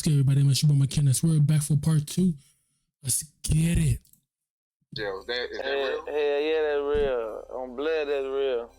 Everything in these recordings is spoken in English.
good, everybody? I'm Shabar McKenna. We're back for part 2. Let's get it. Yeah, is that real? Hell yeah, that's real. On blood, that's real.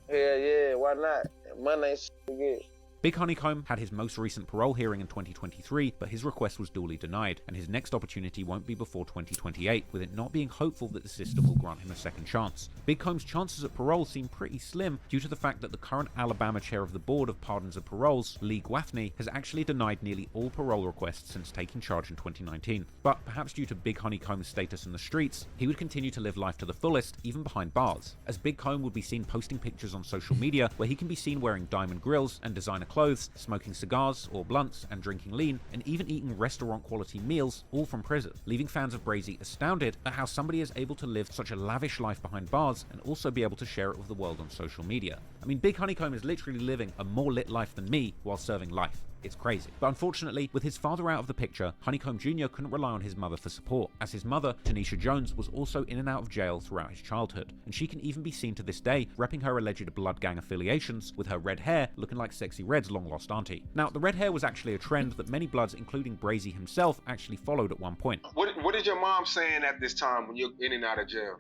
Hell yeah, why not? Money ain't shit to get. Big Honeycomb had his most recent parole hearing in 2023, but his request was duly denied, and his next opportunity won't be before 2028, with it not being hopeful that the system will grant him a second chance. Big Comb's chances at parole seem pretty slim due to the fact that the current Alabama chair of the Board of Pardons and Paroles, Lee Gaffney, has actually denied nearly all parole requests since taking charge in 2019. But perhaps due to Big Honeycomb's status in the streets, he would continue to live life to the fullest, even behind bars, as Big Comb would be seen posting pictures on social media where he can be seen wearing diamond grills and designer clothes, smoking cigars or blunts and drinking lean, and even eating restaurant quality meals, all from prison, leaving fans of Brazy astounded at how somebody is able to live such a lavish life behind bars and also be able to share it with the world on social media. I mean, Big Honeycomb is literally living a more lit life than me while serving life. It's crazy. But unfortunately, with his father out of the picture, Honeycomb Jr. couldn't rely on his mother for support, as his mother, Tanisha Jones, was also in and out of jail throughout his childhood, and she can even be seen to this day repping her alleged blood gang affiliations, with her red hair looking like Sexy Red's long-lost auntie. Now, the red hair was actually a trend that many Bloods, including Brazy himself, actually followed at one point. What is your mom saying at this time when you're in and out of jail?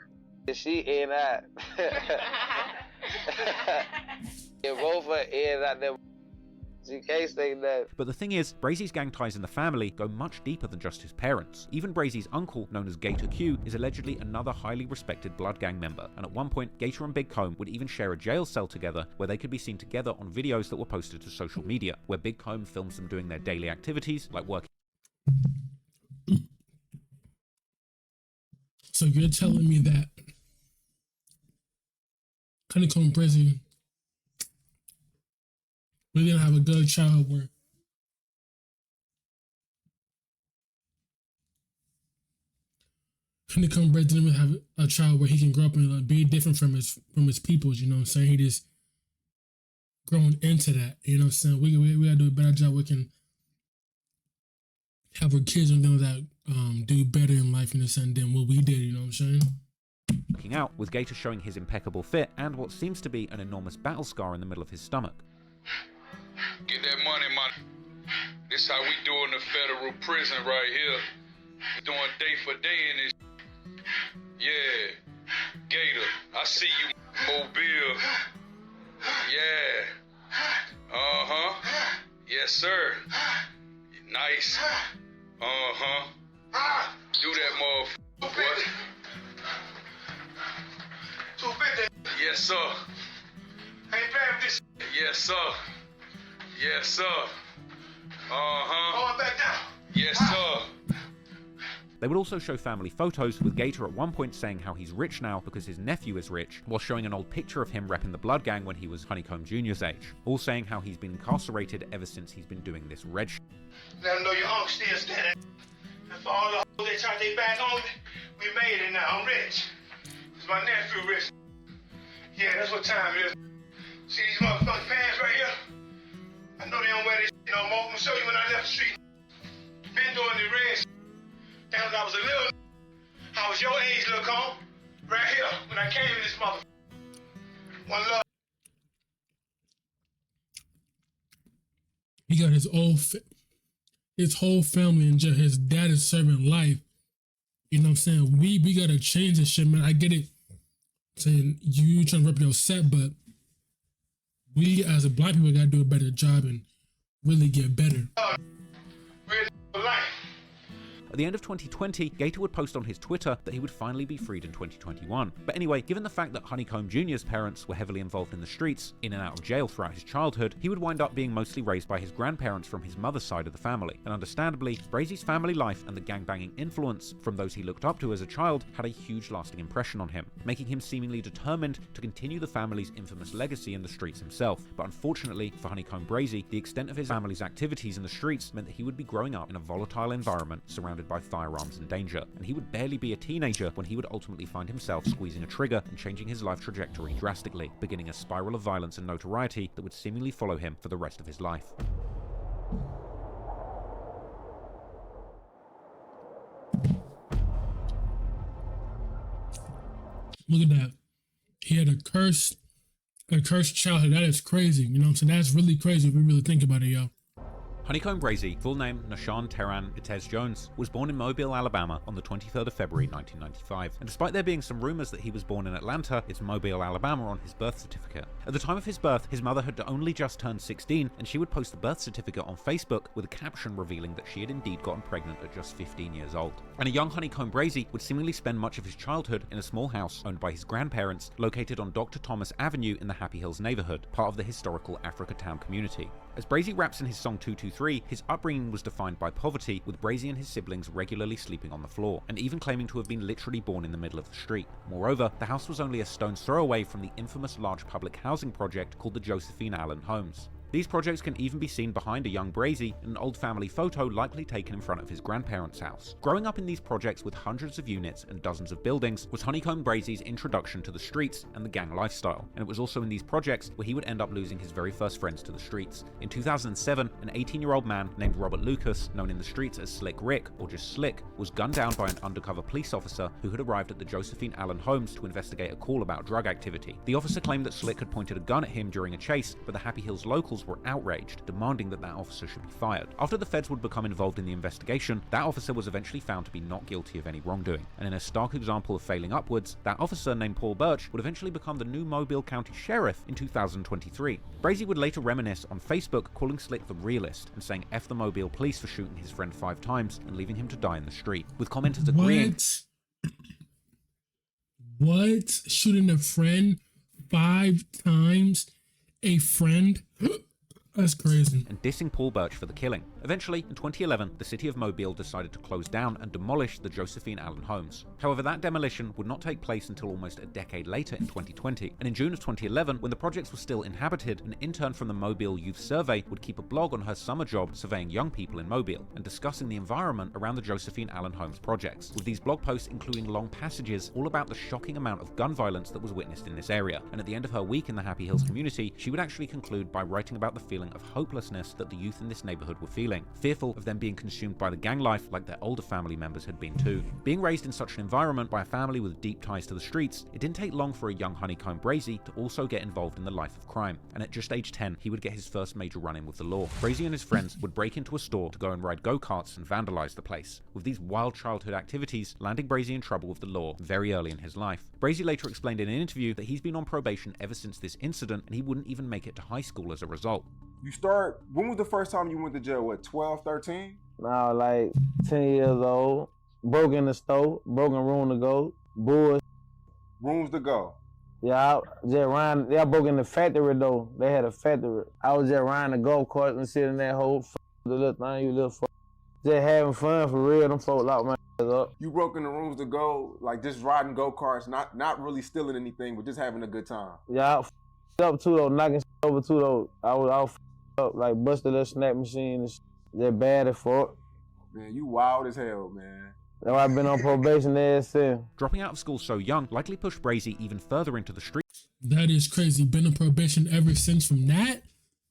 She in and out. Yeah, both are in and out there. You can't say that. But the thing is, Brazy's gang ties in the family go much deeper than just his parents. Even Brazy's uncle, known as Gator Q, is allegedly another highly respected blood gang member, and at one point, Gator and Big Comb would even share a jail cell together where they could be seen together on videos that were posted to social media, where Big Comb films them doing their daily activities, like working. So you're telling me that Honeycomb Brazy we didn't have a good childhood where Honeycomb Brazy didn't even have a child where he can grow up and like, be different from his peoples, you know what I'm saying? He just growing into that, you know what I'm saying? We gotta do a better job. We can have our kids and them that do better in life, you know what I'm saying, than what we did, you know what I'm saying? Working out, with Gator showing his impeccable fit and what seems to be an enormous battle scar in the middle of his stomach. Get that money, man. This how we do in the federal prison right here. We doing day for day in this. Yeah. Gator, I see you, Mobile. Yeah. Uh-huh. Yes, sir. Nice. Uh-huh. Do that, motherfucker. What? 250. Yes, sir. Ain't bad with this. Yes, sir. Yes, sir. Uh-huh. Going back down. Yes, sir. They would also show family photos, with Gator at one point saying how he's rich now because his nephew is rich, while showing an old picture of him repping the blood gang when he was Honeycomb Jr.'s age, all saying how he's been incarcerated ever since he's been doing this red shit. Let them know your uncle still standing. And for all the hoes that try their back on me, we made it now. I'm rich. It's my nephew rich. Yeah, that's what time it is. See these motherfucking pants right here? I know they don't wear this shit no more. I'm gonna show you when I left the street. Been doing the red shit. Down when I was a little, I was your age, look home. Right here, when I came in this motherfucker. One love. He got his whole family and just his dad is serving life. You know what I'm saying? We gotta change this shit, man. I get it. Saying you trying to rep your set, but we as a black people gotta do a better job and really get better. Real life. At the end of 2020, Gator would post on his Twitter that he would finally be freed in 2021. But anyway, given the fact that Honeycomb Jr.'s parents were heavily involved in the streets, in and out of jail throughout his childhood, he would wind up being mostly raised by his grandparents from his mother's side of the family. And understandably, Brazy's family life and the gangbanging influence from those he looked up to as a child had a huge lasting impression on him, making him seemingly determined to continue the family's infamous legacy in the streets himself. But unfortunately for Honeycomb Brazy, the extent of his family's activities in the streets meant that he would be growing up in a volatile environment surrounded by firearms and danger, and he would barely be a teenager when he would ultimately find himself squeezing a trigger and changing his life trajectory drastically, beginning a spiral of violence and notoriety that would seemingly follow him for the rest of his life. Look at that. He had a cursed childhood. That is crazy. You know what I'm saying? That's really crazy if we really think about it, yo. Honeycomb Brazy, full name Nashawn Teran Itez Jones, was born in Mobile, Alabama on the 23rd of February 1995, and despite there being some rumors that he was born in Atlanta, it's Mobile, Alabama on his birth certificate. At the time of his birth, his mother had only just turned 16, and she would post the birth certificate on Facebook with a caption revealing that she had indeed gotten pregnant at just 15 years old. And a young Honeycomb Brazy would seemingly spend much of his childhood in a small house owned by his grandparents, located on Dr. Thomas Avenue in the Happy Hills neighborhood, part of the historical Africatown community. As Brazy raps in his song 223, his upbringing was defined by poverty, with Brazy and his siblings regularly sleeping on the floor, and even claiming to have been literally born in the middle of the street. Moreover, the house was only a stone's throw away from the infamous large public housing project called the Josephine Allen Homes. These projects can even be seen behind a young Brazy in an old family photo likely taken in front of his grandparents' house. Growing up in these projects with hundreds of units and dozens of buildings was Honeycomb Brazy's introduction to the streets and the gang lifestyle, and it was also in these projects where he would end up losing his very first friends to the streets. In 2007, an 18-year-old man named Robert Lucas, known in the streets as Slick Rick, or just Slick, was gunned down by an undercover police officer who had arrived at the Josephine Allen Homes to investigate a call about drug activity. The officer claimed that Slick had pointed a gun at him during a chase, but the Happy Hills locals were outraged, demanding that officer should be fired. After the feds would become involved in the investigation, that officer was eventually found to be not guilty of any wrongdoing. And in a stark example of failing upwards, that officer named Paul Birch would eventually become the new Mobile County Sheriff in 2023. Brazy would later reminisce on Facebook, calling Slick the realist and saying F the Mobile police for shooting his friend 5 times and leaving him to die in the street, with commenters agreeing. What? Shooting a friend 5 times? A friend? That's crazy. And dissing Paul Birch for the killing. Eventually, in 2011, the city of Mobile decided to close down and demolish the Josephine Allen Homes. However, that demolition would not take place until almost a decade later in 2020. And in June of 2011, when the projects were still inhabited, an intern from the Mobile Youth Survey would keep a blog on her summer job surveying young people in Mobile and discussing the environment around the Josephine Allen Homes projects, with these blog posts including long passages all about the shocking amount of gun violence that was witnessed in this area. And at the end of her week in the Happy Hills community, she would actually conclude by writing about the feeling of hopelessness that the youth in this neighborhood were feeling, fearful of them being consumed by the gang life like their older family members had been too. Being raised in such an environment by a family with deep ties to the streets, it didn't take long for a young Honeycomb Brazy to also get involved in the life of crime, and at just age 10, he would get his first major run-in with the law. Brazy and his friends would break into a store to go and ride go-karts and vandalize the place, with these wild childhood activities landing Brazy in trouble with the law very early in his life. Brazy later explained in an interview that he's been on probation ever since this incident, and he wouldn't even make it to high school as a result. When was the first time you went to jail? What, 12, 13? Now, like 10 years old, broke in the store, broken room to go, boys. Rooms to go. Yeah, just riding. They broke in the factory though. They had a factory. I was just riding the golf cart and sitting there whole the little thing, you little just having fun for real. Them folk locked my ass up. You broke in the rooms to go, like just riding go-karts, not really stealing anything, but just having a good time. Yeah, I up too though, knocking over too though. I was up, like busted a snack machine and just bad as fuck. Man, you wild as hell, man. That's why I've been on probation ever since. Dropping out of school so young likely pushed Brazy even further into the streets. That is crazy. Been on probation ever since from that?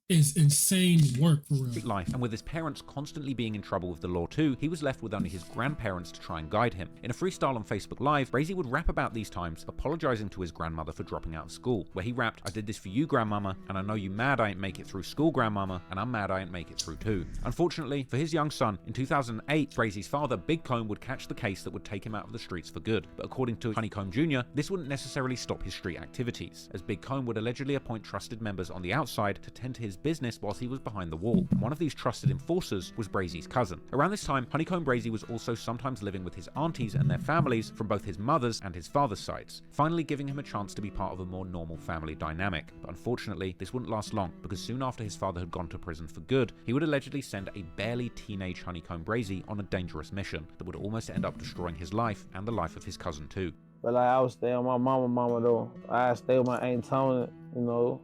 Is insane work for real. Life, and with his parents constantly being in trouble with the law too, he was left with only his grandparents to try and guide him. In a freestyle on Facebook Live, Brazy would rap about these times, apologizing to his grandmother for dropping out of school, where he rapped, "I did this for you, grandmama, and I know you mad I ain't make it through school, grandmama, and I'm mad I ain't make it through too." Unfortunately, for his young son, in 2008, Brazy's father, Big Comb, would catch the case that would take him out of the streets for good. But according to Honeycomb Jr., this wouldn't necessarily stop his street activities, as Big Comb would allegedly appoint trusted members on the outside to tend to his business whilst he was behind the wall. One of these trusted enforcers was Brazy's cousin. Around this time, Honeycomb Brazy was also sometimes living with his aunties and their families from both his mother's and his father's sides, finally giving him a chance to be part of a more normal family dynamic. But unfortunately, this wouldn't last long, because soon after his father had gone to prison for good, he would allegedly send a barely teenage Honeycomb Brazy on a dangerous mission that would almost end up destroying his life and the life of his cousin too. But like I would stay on my mama though. I stay with my Aunt Tony, you know.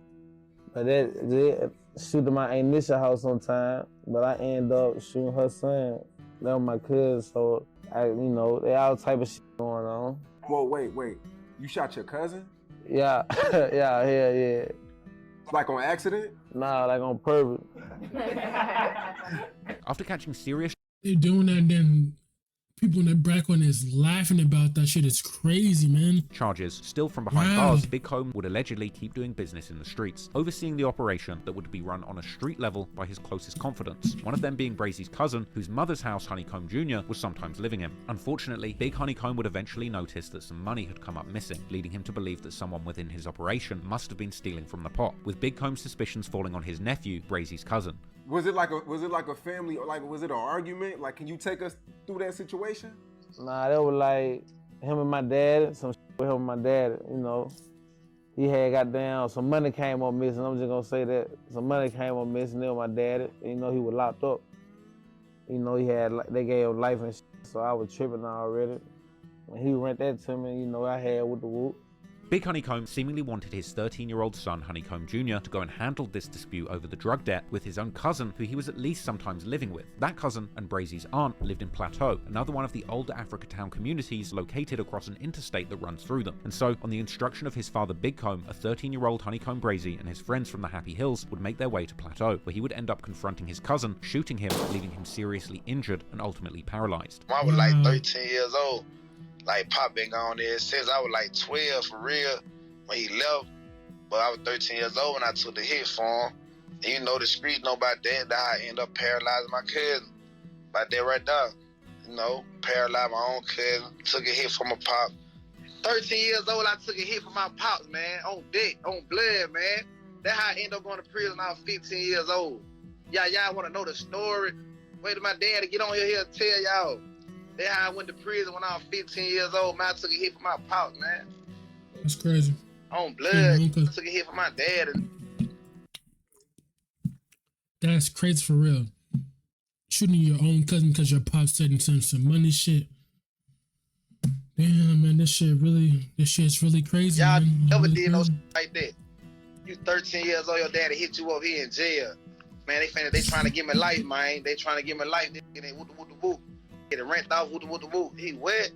But that shooting my Aunt Nisha house sometime, but I end up shooting her son. That was my cousin, so they all type of shit going on. Whoa, wait. You shot your cousin? Yeah, yeah. Like on accident? Nah, like on purpose. After catching serious They're doing that, then people in the background is laughing about that shit. It's crazy, man. Charges still from behind Wow. bars, Big Comb would allegedly keep doing business in the streets, overseeing the operation that would be run on a street level by his closest confidants, one of them being Brazy's cousin, whose mother's house Honeycomb Jr. was sometimes living in. Unfortunately, Big Honeycomb would eventually notice that some money had come up missing, leading him to believe that someone within his operation must have been stealing from the pot, with Big Comb's suspicions falling on his nephew, Brazy's cousin. Was it like a family, or like was it an argument? Like, can you take us through that situation? Nah, that was like him and my dad, some shit with him and my dad, you know. He had got down, some money came up missing. I'm just gonna say that. Some money came up missing there with my dad. You know, he was locked up. You know, they gave him life and shit, so I was tripping already. When he rent that to me, you know, I had with the whoop. Big Honeycomb seemingly wanted his 13-year-old son, Honeycomb Jr., to go and handle this dispute over the drug debt with his own cousin, who he was at least sometimes living with. That cousin and Brazy's aunt lived in Plateau, another one of the older Africatown communities located across an interstate that runs through them. And so, on the instruction of his father Big Comb, a 13-year-old Honeycomb Brazy and his friends from the Happy Hills would make their way to Plateau, where he would end up confronting his cousin, shooting him, leaving him seriously injured and ultimately paralyzed. I was like 13 years old. Like, Pop been gone there since I was like 12 for real when he left. But I was 13 years old when I took the hit for him. And you know the streets know about that I ended up paralyzing my cousin. About that right there. You know, paralyzed my own cousin. Took a hit from my pop. 13 years old, I took a hit from my pops, man. On dick, on blood, man. That's how I ended up going to prison when I was 15 years old. Y'all want to know the story? Wait till my dad to get on here and tell y'all. That's how I went to prison when I was 15 years old. Man, I took a hit from my pops, man. That's crazy. On blood, I took a hit from my dad. That's crazy for real. Shooting your own cousin because your pops said some money shit. Damn, man, this shit's really crazy. Y'all man. never Really did no crazy. shit like that. You 13 years old, your daddy hit you up here in jail. Man, they trying to give me life, man. They trying to give me life. They whoop. Get a rent off, whoop. He wet.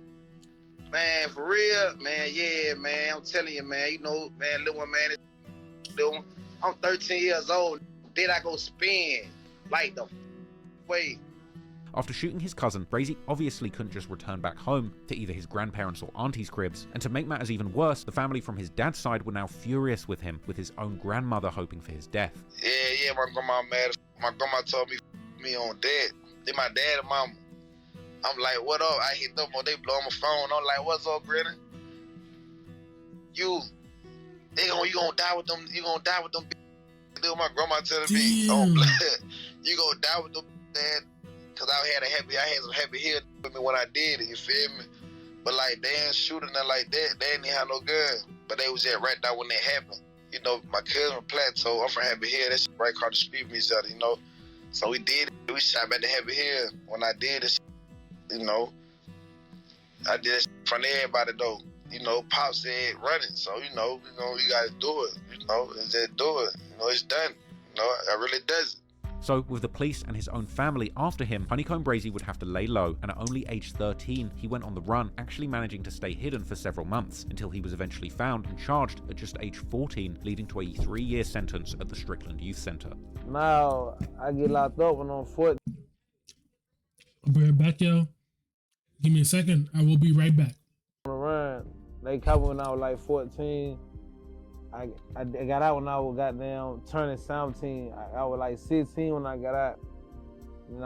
Man, for real, man, yeah, man. I'm telling you, man, you know, man, little one, man, little one. I'm 13 years old. Did I go spin like the way? After shooting his cousin, Brazy obviously couldn't just return back home to either his grandparents' or auntie's cribs, and to make matters even worse, the family from his dad's side were now furious with him, with his own grandmother hoping for his death. Yeah, my grandma mad. My grandma told me on dead. Then my dad and mama. I'm like, what up? I hit them when they blow my phone. I'm like, what's up, Granny? You gonna die with them. You gonna die with them. Then my grandma telling me, oh, blood, you gonna die with them, man. Cause I had some happy hair with me when I did it. You feel me? But like they ain't shooting nothing like that. They ain't have no gun. But they was there right there when it happened. You know, my cousin from Plateau. I'm from Happy Hill. That's right across the street from each other. You know, so we did it. We shot back to Happy Hill. When I did it, you know, I did it in front of everybody though. You know, Pop said run it. So you know, you gotta do it. You know, just do it. You know, it's done. You know, I really does it. So, with the police and his own family after him, Honeycomb Brazy would have to lay low, and at only age 13, he went on the run, actually managing to stay hidden for several months, until he was eventually found and charged at just age 14, leading to a 3-year sentence at the Strickland Youth Center. Now, I get locked up when I'm 14. I'll be right back, yo. Give me a second. I will be right back. On the run, they caught me when I was like 14. I got out when I was goddamn turning 17. I was like 16 when I got out. And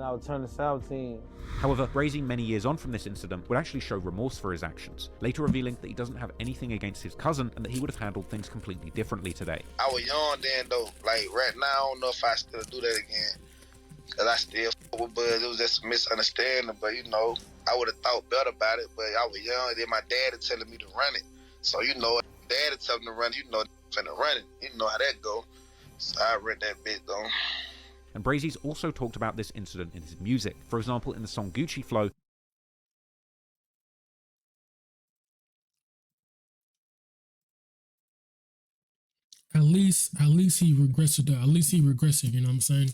I was turning 17. However, Brazy, many years on from this incident, would actually show remorse for his actions, later revealing that he doesn't have anything against his cousin and that he would have handled things completely differently today. I was young then though. Like right now, I don't know if I still do that again. Cause I still fuck with Buzz. It was just a misunderstanding, but you know, I would have thought better about it. But I was young. Then my dad was telling me to run it. So you know, dad was telling me to run it. You know, finna run it. You know how that go. So I read that bit though. And Brazy's also talked about this incident in his music. For example, in the song Gucci Flow, At least he regressed it. At least he regressed it. You know what I'm saying?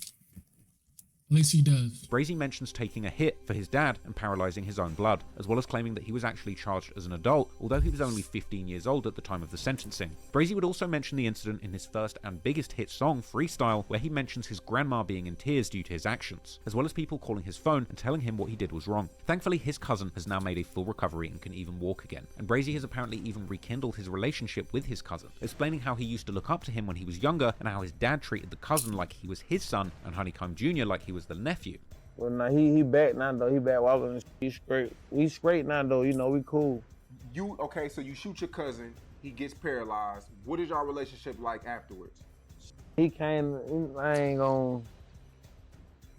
At least he does. Brazy mentions taking a hit for his dad and paralyzing his own blood, as well as claiming that he was actually charged as an adult, although he was only 15 years old at the time of the sentencing. Brazy would also mention the incident in his first and biggest hit song, Freestyle, where he mentions his grandma being in tears due to his actions, as well as people calling his phone and telling him what he did was wrong. Thankfully, his cousin has now made a full recovery and can even walk again, and Brazy has apparently even rekindled his relationship with his cousin, explaining how he used to look up to him when he was younger and how his dad treated the cousin like he was his son and Honeycomb Jr. like he was the nephew. Well, now he back now though. He back walking. He's straight. We straight now though. You know, we cool. Okay, so you shoot your cousin, he gets paralyzed. What is your relationship like afterwards? He came. I ain't gonna.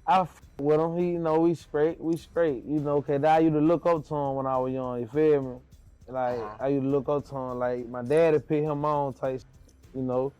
I f with him. He, you know, we straight. We straight. You know, cause I used to look up to him when I was young. You feel me? Like I used to look up to him. Like my daddy put him on type. You know.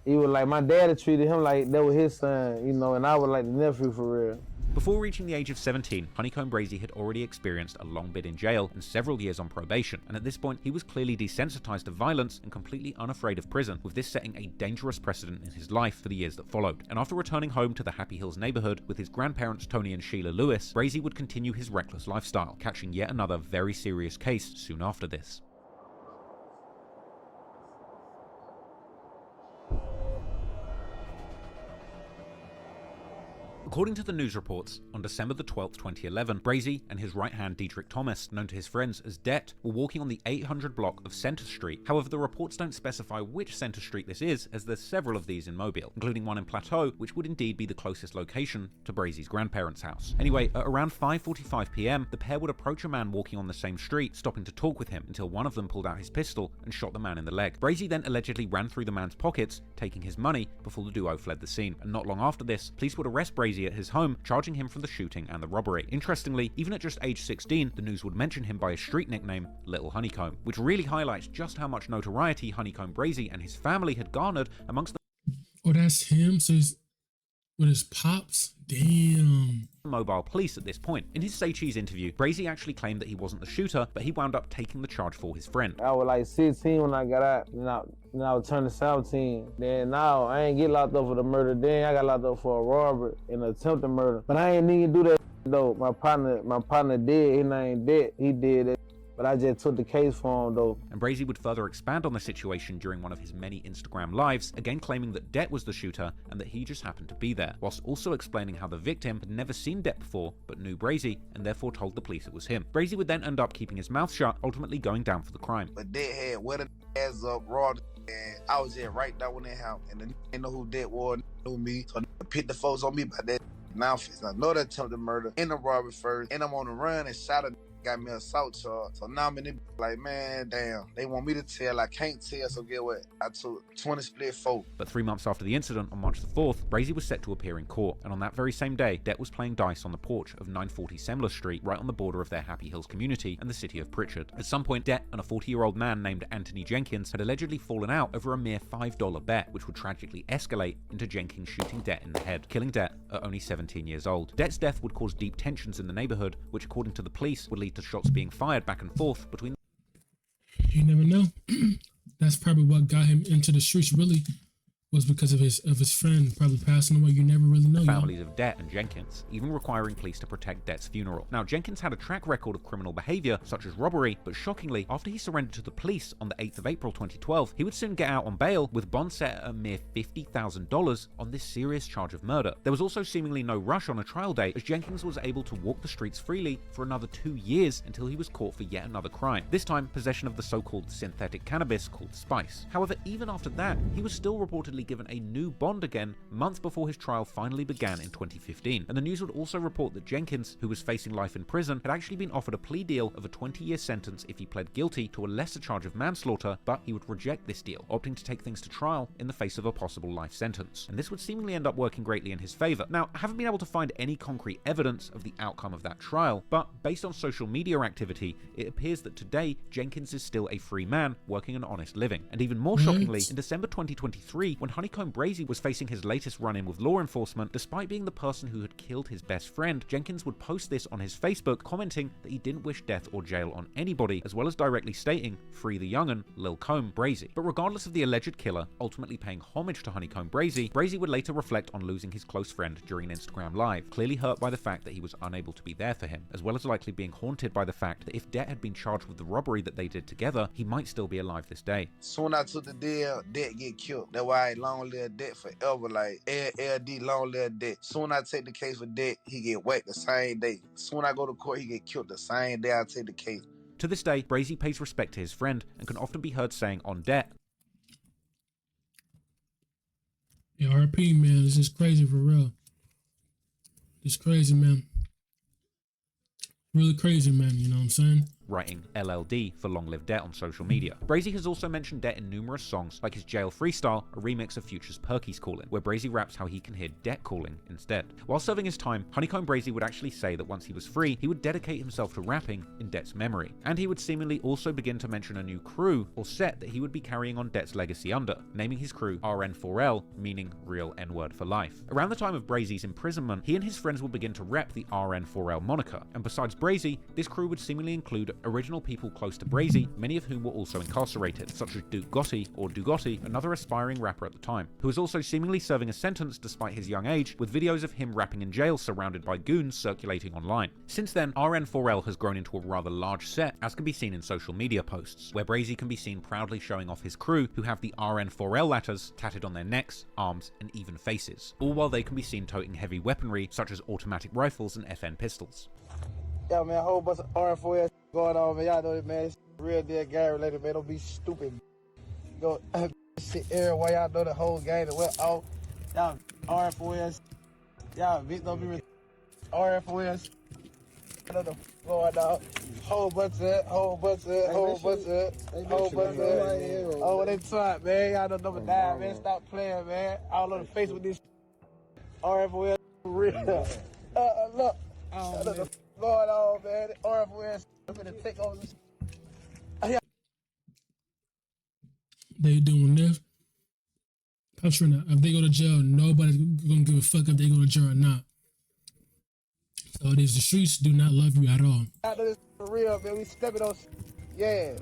He was like, my daddy treated him like that was his son, you know, and I was like the nephew for real. Before reaching the age of 17, Honeycomb Brazy had already experienced a long bit in jail and several years on probation, and at this point he was clearly desensitized to violence and completely unafraid of prison, with this setting a dangerous precedent in his life for the years that followed. And after returning home to the Happy Hills neighborhood with his grandparents Tony and Sheila Lewis, Brazy would continue his reckless lifestyle, catching yet another very serious case soon after this. According to the news reports, on December the 12th, 2011, Brazy and his right hand Dietrich Thomas, known to his friends as Det, were walking on the 800 block of Center Street. However, the reports don't specify which Center Street this is, as there's several of these in Mobile, including one in Plateau, which would indeed be the closest location to Brazy's grandparents' house. Anyway, at around 5:45 p.m, the pair would approach a man walking on the same street, stopping to talk with him until one of them pulled out his pistol and shot the man in the leg. Brazy then allegedly ran through the man's pockets, taking his money, before the duo fled the scene. And not long after this, police would arrest Brazy at his home, charging him for the shooting and the robbery. Interestingly, even at just age 16, the news would mention him by a street nickname, Little Honeycomb, which really highlights just how much notoriety Honeycomb Brazy and his family had garnered amongst the Oh, that's him? So he's with his pops? Damn. Mobile police at this point. In his Say Cheese interview, Brazy actually claimed that he wasn't the shooter, but he wound up taking the charge for his friend. I was like 16 when I got out, and I was turning 17. Then now I ain't get locked up for the murder. Then I got locked up for a robbery and attempted murder. But I ain't even do that though. My partner did. His name Det. He did it. But I just took the case for him though. And Brazy would further expand on the situation during one of his many Instagram lives, again claiming that Det was the shooter and that he just happened to be there, whilst also explaining how the victim had never seen Det before but knew Brazy and therefore told the police it was him. Brazy would then end up keeping his mouth shut, ultimately going down for the crime. But Det had wet ass up, raw, and I was there right there when it happened. And the didn't know who Det was, knew me, so pit the folks on me by that mouth. I know that attempted murder and the robbery first, and I'm on the run and shot a got me assault charge. So now I'm in it like, man, damn. They want me to tell. I can't tell, so get what? I took 20 split 4. But 3 months after the incident, on March the 4th, Brazy was set to appear in court. And on that very same day, Det was playing dice on the porch of 940 Semler Street, right on the border of their Happy Hills community and the city of Pritchard. At some point, Det and a 40-year-old man named Anthony Jenkins had allegedly fallen out over a mere $5 bet, which would tragically escalate into Jenkins shooting Det in the head, killing Det at only 17 years old. Det's death would cause deep tensions in the neighborhood, which according to the police would lead to shots being fired back and forth between. You never know. That's probably what got him into the streets, really, was because of his friend probably passing away. You never really know. Families of Det and Jenkins, even requiring police to protect Det's funeral. Now, Jenkins had a track record of criminal behavior, such as robbery, but shockingly, after he surrendered to the police on the 8th of April 2012, he would soon get out on bail with bond set at a mere $50,000 on this serious charge of murder. There was also seemingly no rush on a trial date, as Jenkins was able to walk the streets freely for another 2 years until he was caught for yet another crime, this time possession of the so-called synthetic cannabis called Spice. However, even after that, he was still reportedly given a new bond again months before his trial finally began in 2015. And the news would also report that Jenkins, who was facing life in prison, had actually been offered a plea deal of a 20-year sentence if he pled guilty to a lesser charge of manslaughter, but he would reject this deal, opting to take things to trial in the face of a possible life sentence. And this would seemingly end up working greatly in his favor. Now, I haven't been able to find any concrete evidence of the outcome of that trial, but based on social media activity, it appears that today Jenkins is still a free man working an honest living. And even more shockingly, in December 2023, when Honeycomb Brazy was facing his latest run-in with law enforcement, despite being the person who had killed his best friend, Jenkins would post this on his Facebook, commenting that he didn't wish death or jail on anybody, as well as directly stating, "Free the young'un, Lil Comb, Brazy." But regardless of the alleged killer ultimately paying homage to Honeycomb Brazy, Brazy would later reflect on losing his close friend during an Instagram live, clearly hurt by the fact that he was unable to be there for him, as well as likely being haunted by the fact that if Det had been charged with the robbery that they did together, he might still be alive this day. Soon I took the deal, Det get killed. That's why I long live Det forever. Like LD long live Det. Soon I take the case for Det, he get whacked the same day. Soon I go to court, he get killed the same day I take the case. To this day, Brazy pays respect to his friend and can often be heard saying on Det, Yeah, RP, man, this is crazy for real. It's crazy, man. Really crazy, man, you know what I'm saying? writing LLD for Long Live Det on social media. Brazy has also mentioned Det in numerous songs, like his Jail Freestyle, a remix of Future's Perky's Callin', where Brazy raps how he can hear Det calling instead. While serving his time, Honeycomb Brazy would actually say that once he was free, he would dedicate himself to rapping in Det's memory. And he would seemingly also begin to mention a new crew or set that he would be carrying on Det's legacy under, naming his crew RN4L, meaning Real N-Word for Life. Around the time of Brazy's imprisonment, he and his friends would begin to rep the RN4L moniker, and besides Brazy, this crew would seemingly include original people close to Brazy, many of whom were also incarcerated, such as Duke Gotti, or Dugotti, another aspiring rapper at the time, who was also seemingly serving a sentence despite his young age, with videos of him rapping in jail surrounded by goons circulating online. Since then, RN4L has grown into a rather large set, as can be seen in social media posts, where Brazy can be seen proudly showing off his crew, who have the RN4L letters tatted on their necks, arms, and even faces, all while they can be seen toting heavy weaponry such as automatic rifles and FN pistols. Yeah, man, a whole bunch of RN4L going on, man. Y'all know it, man. It's real dead gang related, man. Don't be stupid. Go shit everywhere. Y'all know the whole game. Y'all RN4L. Y'all bitch don't be RN4L. I don't know going on. Whole bunch of it. Oh, they talk, man. Y'all know number 9, man. Stop playing, man. All on the face with this RN4L for real. Look. I don't know going on, man. RN4L. I'm gonna take over this. They doing this. I'm sure not. If they go to jail, nobody's gonna give a fuck if they go to jail or not. So it is, the streets do not love you at all. I know this for real, man. We stepping on. Yeah.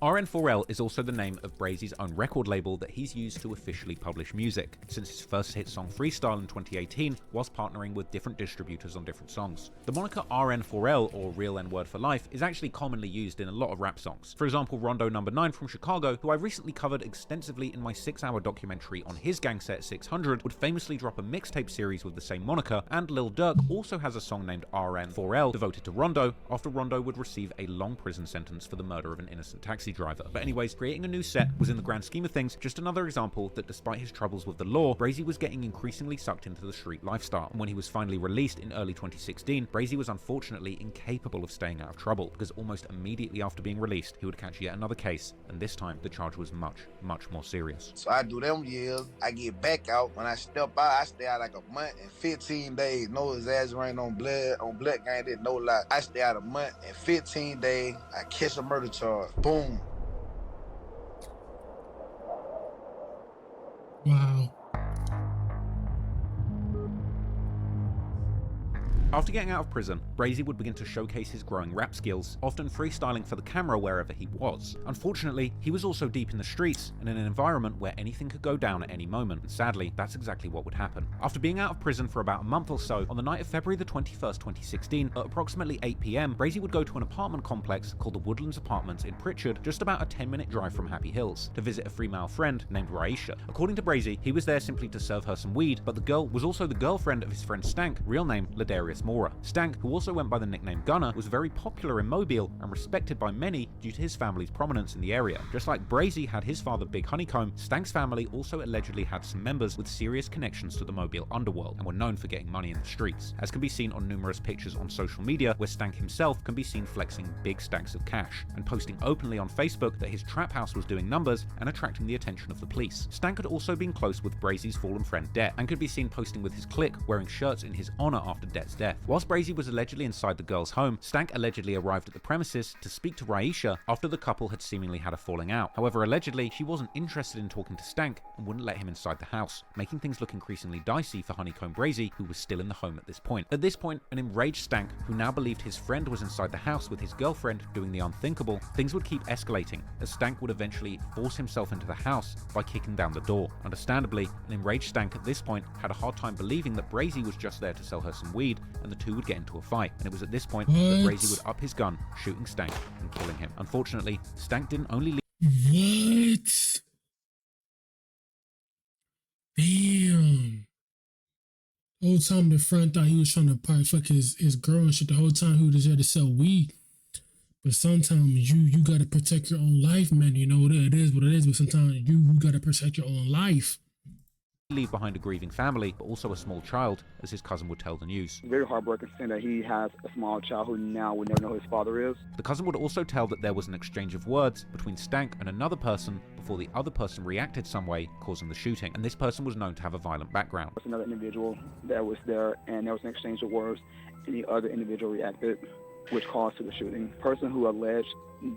RN4L is also the name of Brazy's own record label that he's used to officially publish music, since his first hit song Freestyle in 2018, whilst partnering with different distributors on different songs. The moniker RN4L, or Real N-Word for Life, is actually commonly used in a lot of rap songs. For example, Rondo No. 9 from Chicago, who I recently covered extensively in my 6-hour documentary on his gang set 600, would famously drop a mixtape series with the same moniker, and Lil Durk also has a song named RN4L devoted to Rondo, after Rondo would receive a long prison sentence for the murder of an innocent taxi driver. But anyways, creating a new set was, in the grand scheme of things, just another example that despite his troubles with the law, Brazy was getting increasingly sucked into the street lifestyle. And when he was finally released in early 2016, Brazy was unfortunately incapable of staying out of trouble, because almost immediately after being released, he would catch yet another case, and this time the charge was much, much more serious. So I do them years, I get back out. When I step out, I stay out like a month and 15 days. No exaggerating on blood gang, did no lie. I stay out a month and 15 days, I catch a murder charge. Boom. Wow. After getting out of prison, Brazy would begin to showcase his growing rap skills, often freestyling for the camera wherever he was. Unfortunately, he was also deep in the streets and in an environment where anything could go down at any moment, and sadly, that's exactly what would happen. After being out of prison for about a month or so, on the night of February the 21st, 2016, at approximately 8 PM, Brazy would go to an apartment complex called the Woodlands Apartments in Pritchard, just about a 10-minute drive from Happy Hills, to visit a female friend named Raisha. According to Brazy, he was there simply to serve her some weed, but the girl was also the girlfriend of his friend Stank, real name Ladarius Mora. Stank, who also went by the nickname Gunner, was very popular in Mobile and respected by many due to his family's prominence in the area. Just like Brazy had his father Big Honeycomb, Stank's family also allegedly had some members with serious connections to the Mobile underworld and were known for getting money in the streets, as can be seen on numerous pictures on social media where Stank himself can be seen flexing big stacks of cash and posting openly on Facebook that his trap house was doing numbers and attracting the attention of the police. Stank had also been close with Brazy's fallen friend Det and could be seen posting with his clique wearing shirts in his honor after Det's death. death. Whilst Brazy was allegedly inside the girl's home, Stank allegedly arrived at the premises to speak to Raisha after the couple had seemingly had a falling out. However, allegedly, she wasn't interested in talking to Stank and wouldn't let him inside the house, making things look increasingly dicey for Honeycomb Brazy, who was still in the home at this point. At this point, an enraged Stank, who now believed his friend was inside the house with his girlfriend doing the unthinkable, things would keep escalating, as Stank would eventually force himself into the house by kicking down the door. Understandably, an enraged Stank at this point had a hard time believing that Brazy was just there to sell her some weed, and the two would get into a fight, and it was at this point that Brazy would up his gun, shooting Stank and killing him. Unfortunately, Stank didn't only leave. What? Damn. The whole time the friend thought he was trying to probably fuck his girl and shit. The whole time he was there to sell weed. But sometimes you gotta protect your own life, man. You know, it is what it is, but sometimes you gotta protect your own life. Leave behind a grieving family, but also a small child, as his cousin would tell the news. Very heartbroken saying that he has a small child who now would never know who his father is. The cousin would also tell that there was an exchange of words between Stank and another person before the other person reacted some way, causing the shooting, and this person was known to have a violent background. There was another individual that was there, and there was an exchange of words, and the other individual reacted, which caused to the shooting. The person who alleged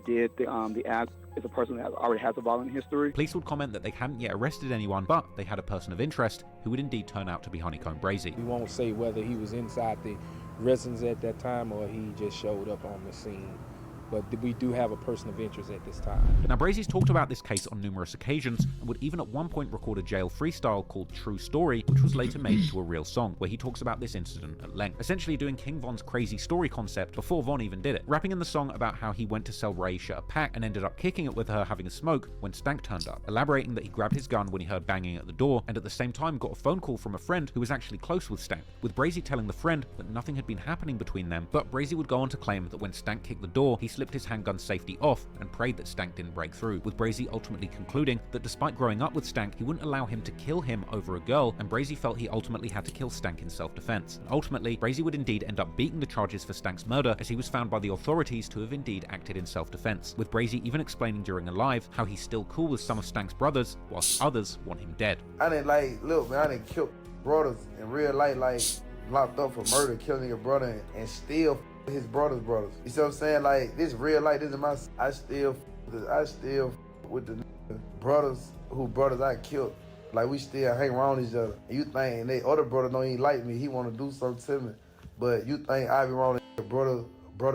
did the act is a person that already has a violent history. Police would comment that they hadn't yet arrested anyone, but they had a person of interest who would indeed turn out to be Honeycomb Brazy. We won't say whether he was inside the residence at that time or he just showed up on the scene. But we do have a person of interest at this time. Now, Brazy's talked about this case on numerous occasions and would even at one point record a jail freestyle called True Story, which was later made into a real song, where he talks about this incident at length, essentially doing King Von's crazy story concept before Von even did it, rapping in the song about how he went to sell Raisha a pack and ended up kicking it with her having a smoke when Stank turned up, elaborating that he grabbed his gun when he heard banging at the door and at the same time got a phone call from a friend who was actually close with Stank, with Brazy telling the friend that nothing had been happening between them, but Brazy would go on to claim that when Stank kicked the door, he slipped his handgun safety off and prayed that Stank didn't break through, with Brazy ultimately concluding that despite growing up with Stank, he wouldn't allow him to kill him over a girl, and Brazy felt he ultimately had to kill Stank in self-defense. Ultimately, Brazy would indeed end up beating the charges for Stank's murder, as he was found by the authorities to have indeed acted in self-defense, with Brazy even explaining during a live how he's still cool with some of Stank's brothers, whilst others want him dead. I didn't look, man, I didn't kill brothers in real life, like locked up for murder, killing your brother, and still his brother's brothers. You see what I'm saying? Like, this real life, this is my, I still with the brothers I killed. Like, we still hang around each other. And you think they other brother don't even like me, he want to do something to me. But you think I be wrong the brothers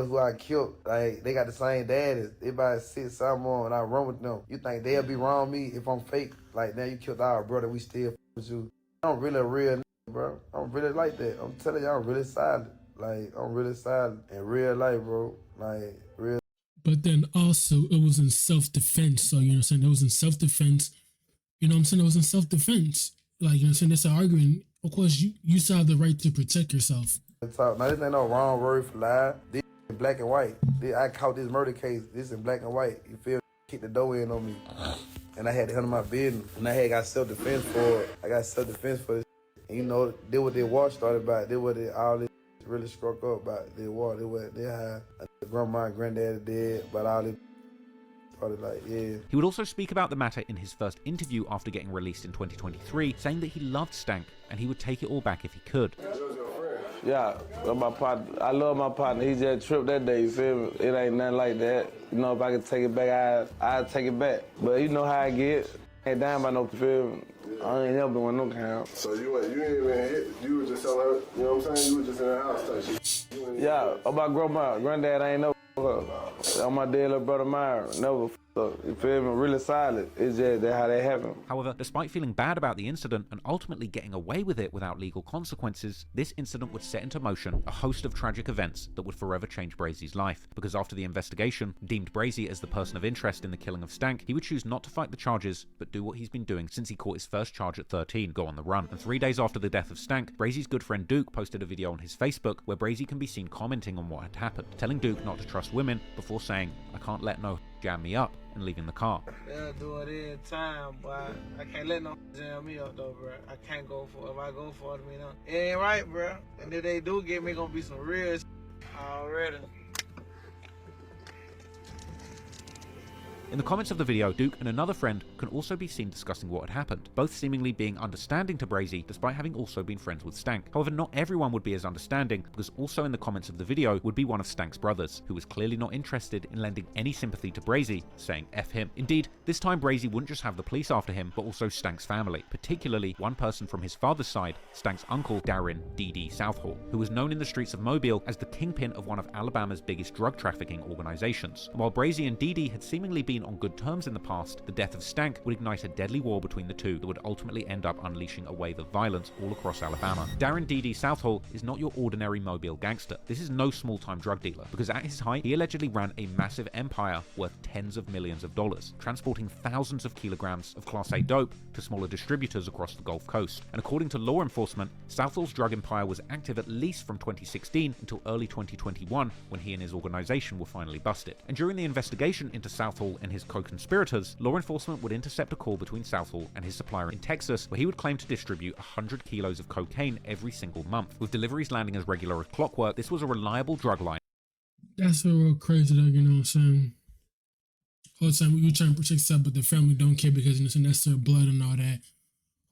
who I killed, like, they got the same dad, everybody sit something on and I run with them. You think they'll be wrong with me if I'm fake? Like, now you killed our brother, we still with you. I'm really a real nigga, bro. I'm really like that. I'm telling you, I'm really silent. Like, I'm really silent in real life, bro. Like, real. But then also, it was in self-defense. So, you know what I'm saying? It was in self-defense. You know what I'm saying? It was in self-defense. Like, you know what I'm saying? That's an argument. Of course, you still have the right to protect yourself. Now, this ain't no wrong word for lie. This in black and white. I caught this murder case. This in black and white. You feel me? Kick the door in on me. And I had to handle my business. And I had got self-defense for it. I got self-defense for this. And, you know, they what their war started about. They what all this really struck up about their war. They had grandma and granddaddy dead, but all this started like, yeah. He would also speak about the matter in his first interview after getting released in 2023, saying that he loved Stank and he would take it all back if he could. Yeah, my partner, I love my partner. He just tripped that day, you feel me? It ain't nothing like that. You know, if I could take it back, I'd take it back. But you know how I get. Ain't down by no film. I ain't never been one no kind. So you ain't even hit, you were just selling her, you know what I'm saying? You were just in the house type shit. Yeah, about grandma, granddad ain't never on my dead little brother Myron, never you feel me? Really solid. It's just that how that happened. However, despite feeling bad about the incident and ultimately getting away with it without legal consequences, this incident would set into motion a host of tragic events that would forever change Brazy's life. Because after the investigation deemed Brazy as the person of interest in the killing of Stank, he would choose not to fight the charges, but do what he's been doing since he caught his first charge at 13, go on the run. And 3 days after the death of Stank, Brazy's good friend Duke posted a video on his Facebook where Brazy can be seen commenting on what had happened, telling Duke not to trust women before saying, "I can't let no jam me up," and leaving the car. They'll do it in time, but I can't let no jam me up though, bro. I can't go for it. If I go for it, I mean, it ain't right, bro. And if they do get me, gonna be some real already. In the comments of the video, Duke and another friend can also be seen discussing what had happened, both seemingly being understanding to Brazy despite having also been friends with Stank. However, not everyone would be as understanding, because also in the comments of the video would be one of Stank's brothers, who was clearly not interested in lending any sympathy to Brazy, saying F him. Indeed, this time Brazy wouldn't just have the police after him, but also Stank's family, particularly one person from his father's side, Stank's uncle, Darren D.D. Southall, who was known in the streets of Mobile as the kingpin of one of Alabama's biggest drug trafficking organizations. And while Brazy and D.D. had seemingly been on good terms in the past, the death of Stank would ignite a deadly war between the two that would ultimately end up unleashing a wave of violence all across Alabama. Darren D.D. Southall is not your ordinary Mobile gangster. This is no small-time drug dealer, because at his height, he allegedly ran a massive empire worth tens of millions of dollars, transporting thousands of kilograms of Class A dope to smaller distributors across the Gulf Coast. And according to law enforcement, Southall's drug empire was active at least from 2016 until early 2021, when he and his organization were finally busted. And during the investigation into Southall and his co-conspirators, law enforcement would intercept a call between Southall and his supplier in Texas, where he would claim to distribute 100 kilos of cocaine every single month. With deliveries landing as regular as clockwork, this was a reliable drug line. That's real crazy though, you know what I'm saying? All the time we trying to protect stuff, but the family don't care because that's their blood and all that.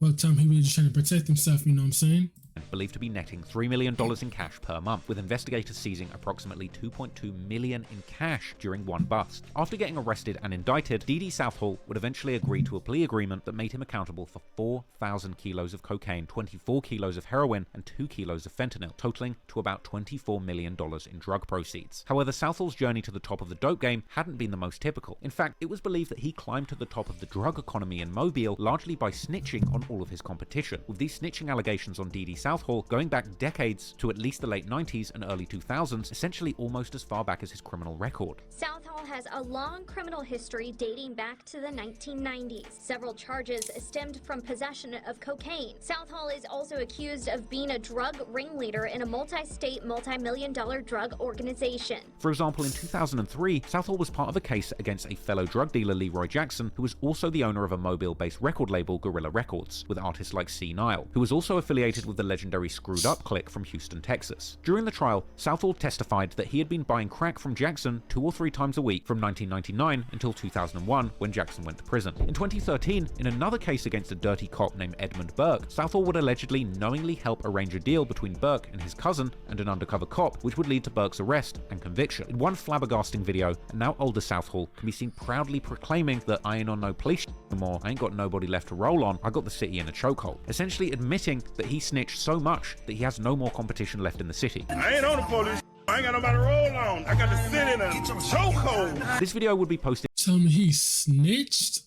All the time he really just trying to protect himself, you know what I'm saying? Believed to be netting $3 million in cash per month, with investigators seizing approximately $2.2 million in cash during one bust. After getting arrested and indicted, D.D. Southall would eventually agree to a plea agreement that made him accountable for 4,000 kilos of cocaine, 24 kilos of heroin, and 2 kilos of fentanyl, totaling to about $24 million in drug proceeds. However, Southall's journey to the top of the dope game hadn't been the most typical. In fact, it was believed that he climbed to the top of the drug economy in Mobile largely by snitching on all of his competition, with these snitching allegations on D.D. Southall going back decades to at least the late 90s and early 2000s, essentially almost as far back as his criminal record. Southall has a long criminal history dating back to the 1990s. Several charges stemmed from possession of cocaine. Southall is also accused of being a drug ringleader in a multi-state, multi-million-dollar drug organization. For example, in 2003, Southall was part of a case against a fellow drug dealer, Leroy Jackson, who was also the owner of a Mobile-based record label, Gorilla Records, with artists like C. Nile, who was also affiliated with the legendary Screwed Up clique from Houston, Texas. During the trial, Southall testified that he had been buying crack from Jackson 2 or 3 times a week from 1999 until 2001, when Jackson went to prison. In 2013, in another case against a dirty cop named Edmund Burke, Southall would allegedly knowingly help arrange a deal between Burke and his cousin and an undercover cop, which would lead to Burke's arrest and conviction. In one flabbergasting video, a now older Southall can be seen proudly proclaiming that I ain't on no police anymore, I ain't got nobody left to roll on, I got the city in a chokehold, essentially admitting that he snitched so much that he has no more competition left in the city. I ain't on the police. I ain't got nobody to roll on. I got the city in a chokehold. This video would be posted. Tell me he snitched?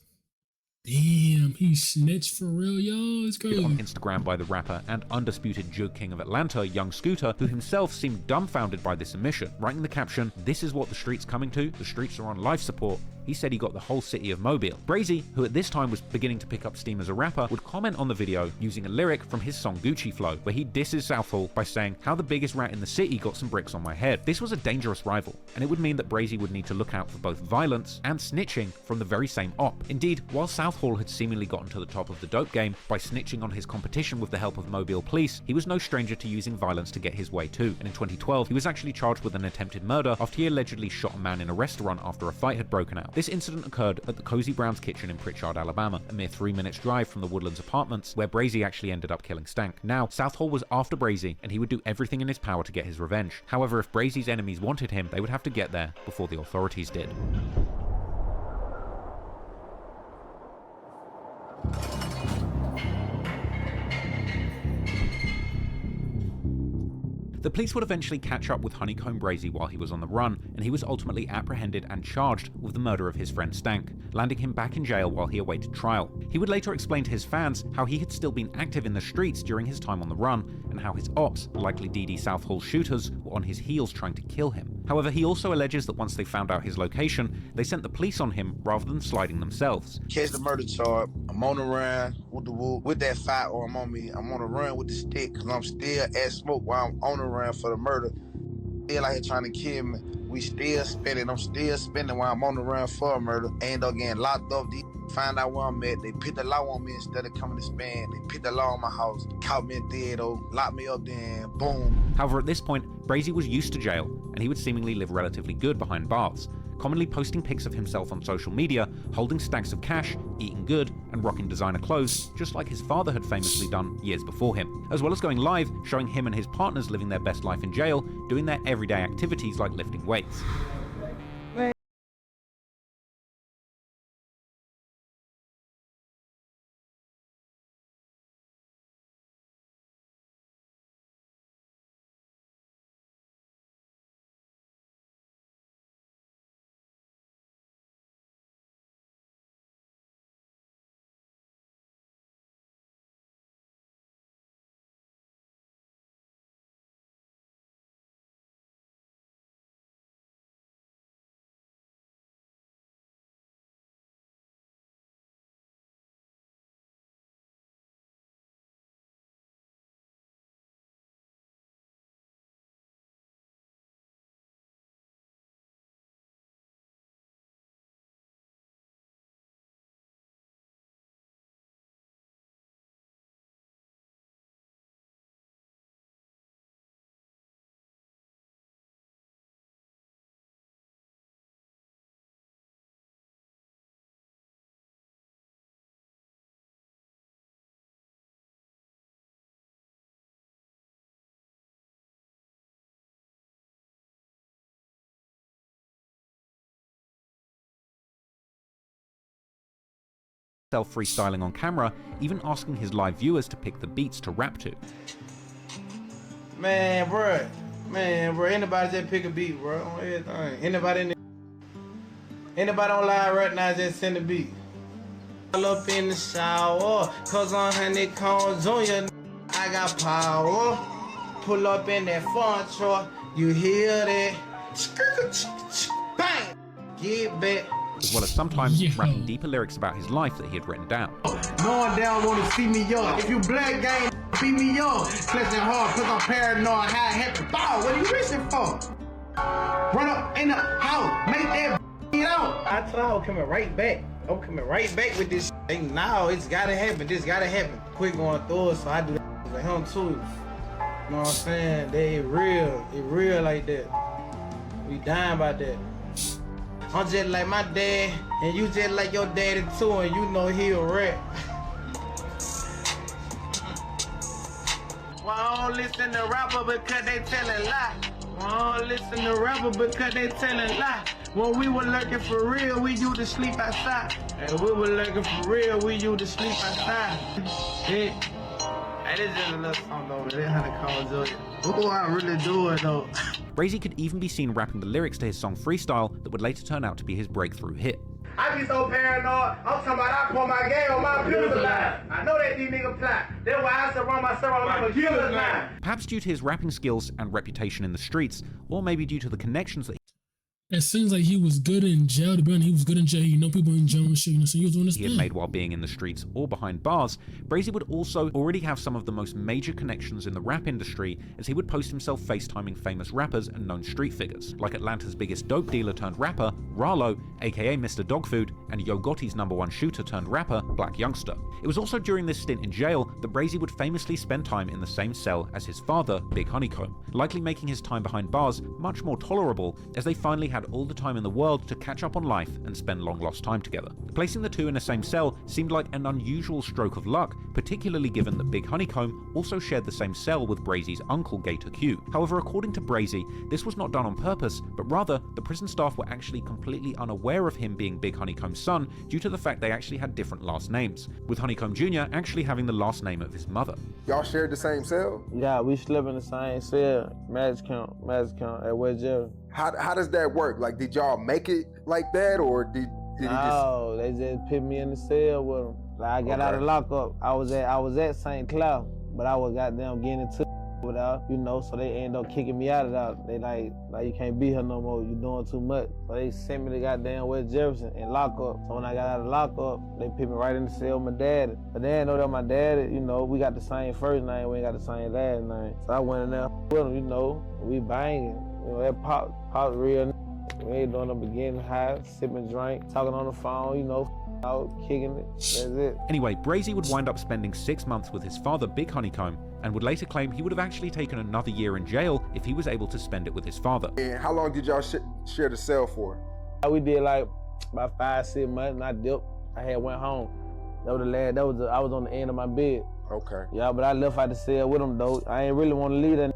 Damn, he snitched for real, yo. It's crazy. On Instagram by the rapper and undisputed Jug King of Atlanta, Young Scooter, who himself seemed dumbfounded by this admission, writing the caption, "This is what the street's coming to. The streets are on life support." He said he got the whole city of Mobile. Brazy, who at this time was beginning to pick up steam as a rapper, would comment on the video using a lyric from his song Gucci Flow, where he disses Southall by saying, "How the biggest rat in the city got some bricks on my head." This was a dangerous rival, and it would mean that Brazy would need to look out for both violence and snitching from the very same op. Indeed, while Southall had seemingly gotten to the top of the dope game by snitching on his competition with the help of Mobile police, he was no stranger to using violence to get his way too, and in 2012 he was actually charged with an attempted murder after he allegedly shot a man in a restaurant after a fight had broken out. This incident occurred at the Cozy Brown's Kitchen in Pritchard, Alabama, a mere 3 minutes drive from the Woodlands apartments, where Brazy actually ended up killing Stank. Now, Southall was after Brazy, and he would do everything in his power to get his revenge. However, if Brazy's enemies wanted him, they would have to get there before the authorities did. The police would eventually catch up with Honeycomb Brazy while he was on the run, and he was ultimately apprehended and charged with the murder of his friend Stank, landing him back in jail while he awaited trial. He would later explain to his fans how he had still been active in the streets during his time on the run, and how his ops, likely D.D. Southall's shooters, were on his heels trying to kill him. However, he also alleges that once they found out his location, they sent the police on him rather than sliding themselves. Catch the murder charge. I'm on the run with that firearm on me. I'm on the run with the stick because I'm still at smoke while I'm on the run for the murder. Still out here trying to kill me. We still spinning. I'm still spinning while I'm on the run for a murder. End up getting locked up. These find out where I'm at. They put the law on me instead of coming to spin. They put the law on my house. Caught me in theater. Locked me up then. Boom. However, at this point, Brazy was used to jail, and he would seemingly live relatively good behind bars. commonly posting pics of himself on social media, holding stacks of cash, eating good, and rocking designer clothes, just like his father had famously done years before him, as well as going live, showing him and his partners living their best life in jail, doing their everyday activities like lifting weights. Freestyling on camera, even asking his live viewers to pick the beats to rap to. Man, bro, anybody just pick a beat, bro, on everything. Anybody on live right now, just send a beat. All up in the shower, cause on Honeycomb Jr., I got power. Pull up in that front truck, you hear that? Bang! Get back. As well as sometimes rapping deeper lyrics about his life that he had written down. No one down wanna see me up. If you black gang, beat me up. Clutching hard cause I'm paranoid. How it happened? Bow, what are you wishing for? Run up in the house, make that get out. I tell I'm coming right back. I'm coming right back with this shit. Now it's gotta happen. This gotta happen. Quick going through it, so I do that for him too. You know what I'm saying? They real. It real like that. We dying about that. I'm just like my dad, and you just like your daddy too, and you know he a rap. Well, I don't listen to rapper because they tellin' lie. Well, I don't listen to rapper because they tellin' lie. When we were lurking for real, we used to sleep outside. And we were lurking for real, we used to sleep outside. Yeah. Hey, this is a little song though, this Honeycomb Jr. Oh, I really do it though. Brazy could even be seen rapping the lyrics to his song Freestyle that would later turn out to be his breakthrough hit. I be so paranoid, I'm talking about I pour my game on my pills alive. I know that these niggas plot. That's why I surround myself on my killers now. Perhaps due to his rapping skills and reputation in the streets, or maybe due to the connections that it seems like he was good in jail. To be honest, he was good in jail. You know, people in jail and shit. You know, so he was doing this he had made while being in the streets or behind bars. Brazy would also already have some of the most major connections in the rap industry, as he would post himself FaceTiming famous rappers and known street figures, like Atlanta's biggest dope dealer turned rapper, Rallo, aka Mr. Dogfood, and Yo Gotti's #1 shooter turned rapper, Black Youngster. It was also during this stint in jail that Brazy would famously spend time in the same cell as his father, Big Honeycomb, likely making his time behind bars much more tolerable, as they finally had all the time in the world to catch up on life and spend long lost time together. Placing the two in the same cell seemed like an unusual stroke of luck, particularly given that Big Honeycomb also shared the same cell with Brazy's uncle Gator Q. However, according to Brazy, this was not done on purpose, but rather the prison staff were actually completely unaware of him being Big Honeycomb's son due to the fact they actually had different last names, with Honeycomb Jr. actually having the last name of his mother. Y'all shared the same cell? Yeah, we slept in the same cell, match count at West Jail. How does that work? Like, did y'all make it like that, or did he just? No, they just put me in the cell with them. Like, I got out of lockup. I was at St. Cloud, but I was goddamn getting into without, you know, so they end up kicking me out of that. They like you can't be here no more. You doing too much. So they sent me to goddamn West Jefferson and lockup. So when I got out of lockup, they put me right in the cell with my daddy. But they didn't know that my daddy, you know, we got the same first name, we ain't got the same last name. So I went in there with him, you know, we banging. You know, that pop real. We ain't doing no beginning high, sipping drink, talking on the phone, you know, out, kicking it. That's it. Anyway, Brazy would wind up spending 6 months with his father, Big Honeycomb, and would later claim he would have actually taken another year in jail if he was able to spend it with his father. And how long did y'all share the cell for? We did like about 5-6 months, and I dipped. I had went home. That was the last. I was on the end of my bed. Okay. Yeah, but I left out the cell with him though. I ain't really want to leave that.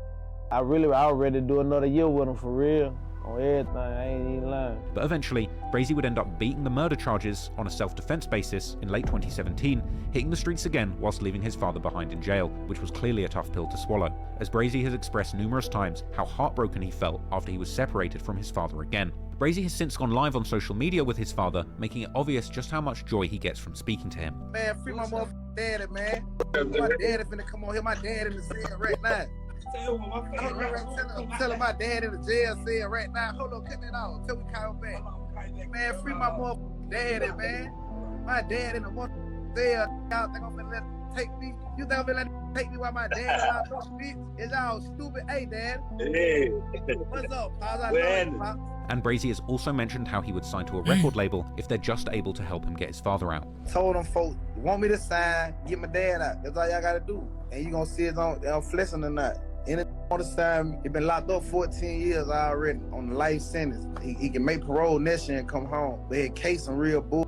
I was ready to do another year with him for real. On everything, I ain't even lying. But eventually, Brazy would end up beating the murder charges on a self-defense basis in late 2017, hitting the streets again whilst leaving his father behind in jail, which was clearly a tough pill to swallow, as Brazy has expressed numerous times how heartbroken he felt after he was separated from his father again. Brazy has since gone live on social media with his father, making it obvious just how much joy he gets from speaking to him. Man, free my motherfucking daddy, man. My daddy finna come on here. My dad in the cell right now. I'm telling my dad in the jail cell right now. Hold on, cut that off until we call back. Man, free my motherfucking daddy, man. My dad in the motherfucking cell. Y'all think I'm finna let him take me? You think I'm finna let him take me while my dad is out those bitch? Is y'all stupid? Hey, Dad. Hey. What's up? How's I doing, Pop? And Brazy has also mentioned how he would sign to a record label if they're just able to help him get his father out. Told them folks, you want me to sign, get my dad out. That's all y'all gotta do. And you gonna see it on flexing or not. Any on the sign, he been locked up 14 years already on the life sentence. He can make parole next year and come home. But he case some real bull.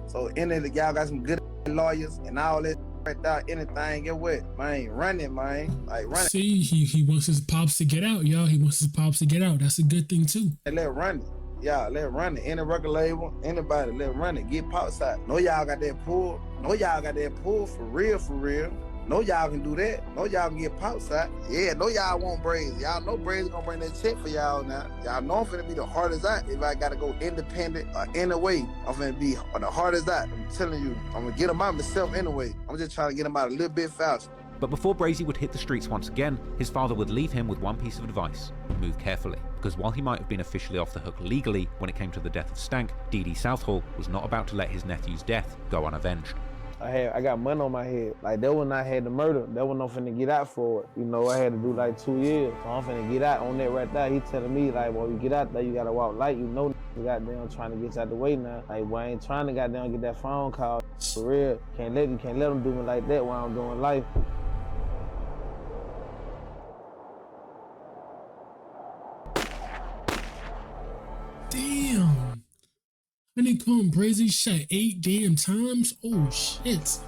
So any of the y'all got some good lawyers and all that right there, anything, get what? Man, running, man. Like running. See, he wants his pops to get out, y'all. He wants his pops to get out. That's a good thing too. And let run it. Yeah, let run it. Any record label, anybody, let run it. Get pops out. No, y'all got that pull. No, y'all got that pull for real, for real. No, y'all can do that. No, y'all can get pops out. Yeah, no, y'all want Brazy. Y'all know Brazy gonna bring that check for y'all now. Y'all know I'm finna be the hardest out. If I gotta go independent or any way, I'm finna be the hardest out. I'm telling you, I'm gonna get him out myself anyway. I'm just trying to get him out a little bit faster. But before Brazy would hit the streets once again, his father would leave him with one piece of advice: move carefully. Because while he might have been officially off the hook legally when it came to the death of Stank, Dee Southall was not about to let his nephew's death go unavenged. I got money on my head. Like that when I had the murder, that when I'm finna get out for it. You know, I had to do like 2 years. So I'm finna get out on that right there. He telling me like, well, you get out there, you gotta walk light. You know, you goddamn trying to get you out the way now. Like, well, I ain't trying to goddamn get that phone call. For real, can't let them do me like that while I'm doing life. Damn. Honeycomb Brazy shot 8 damn times? Oh shit.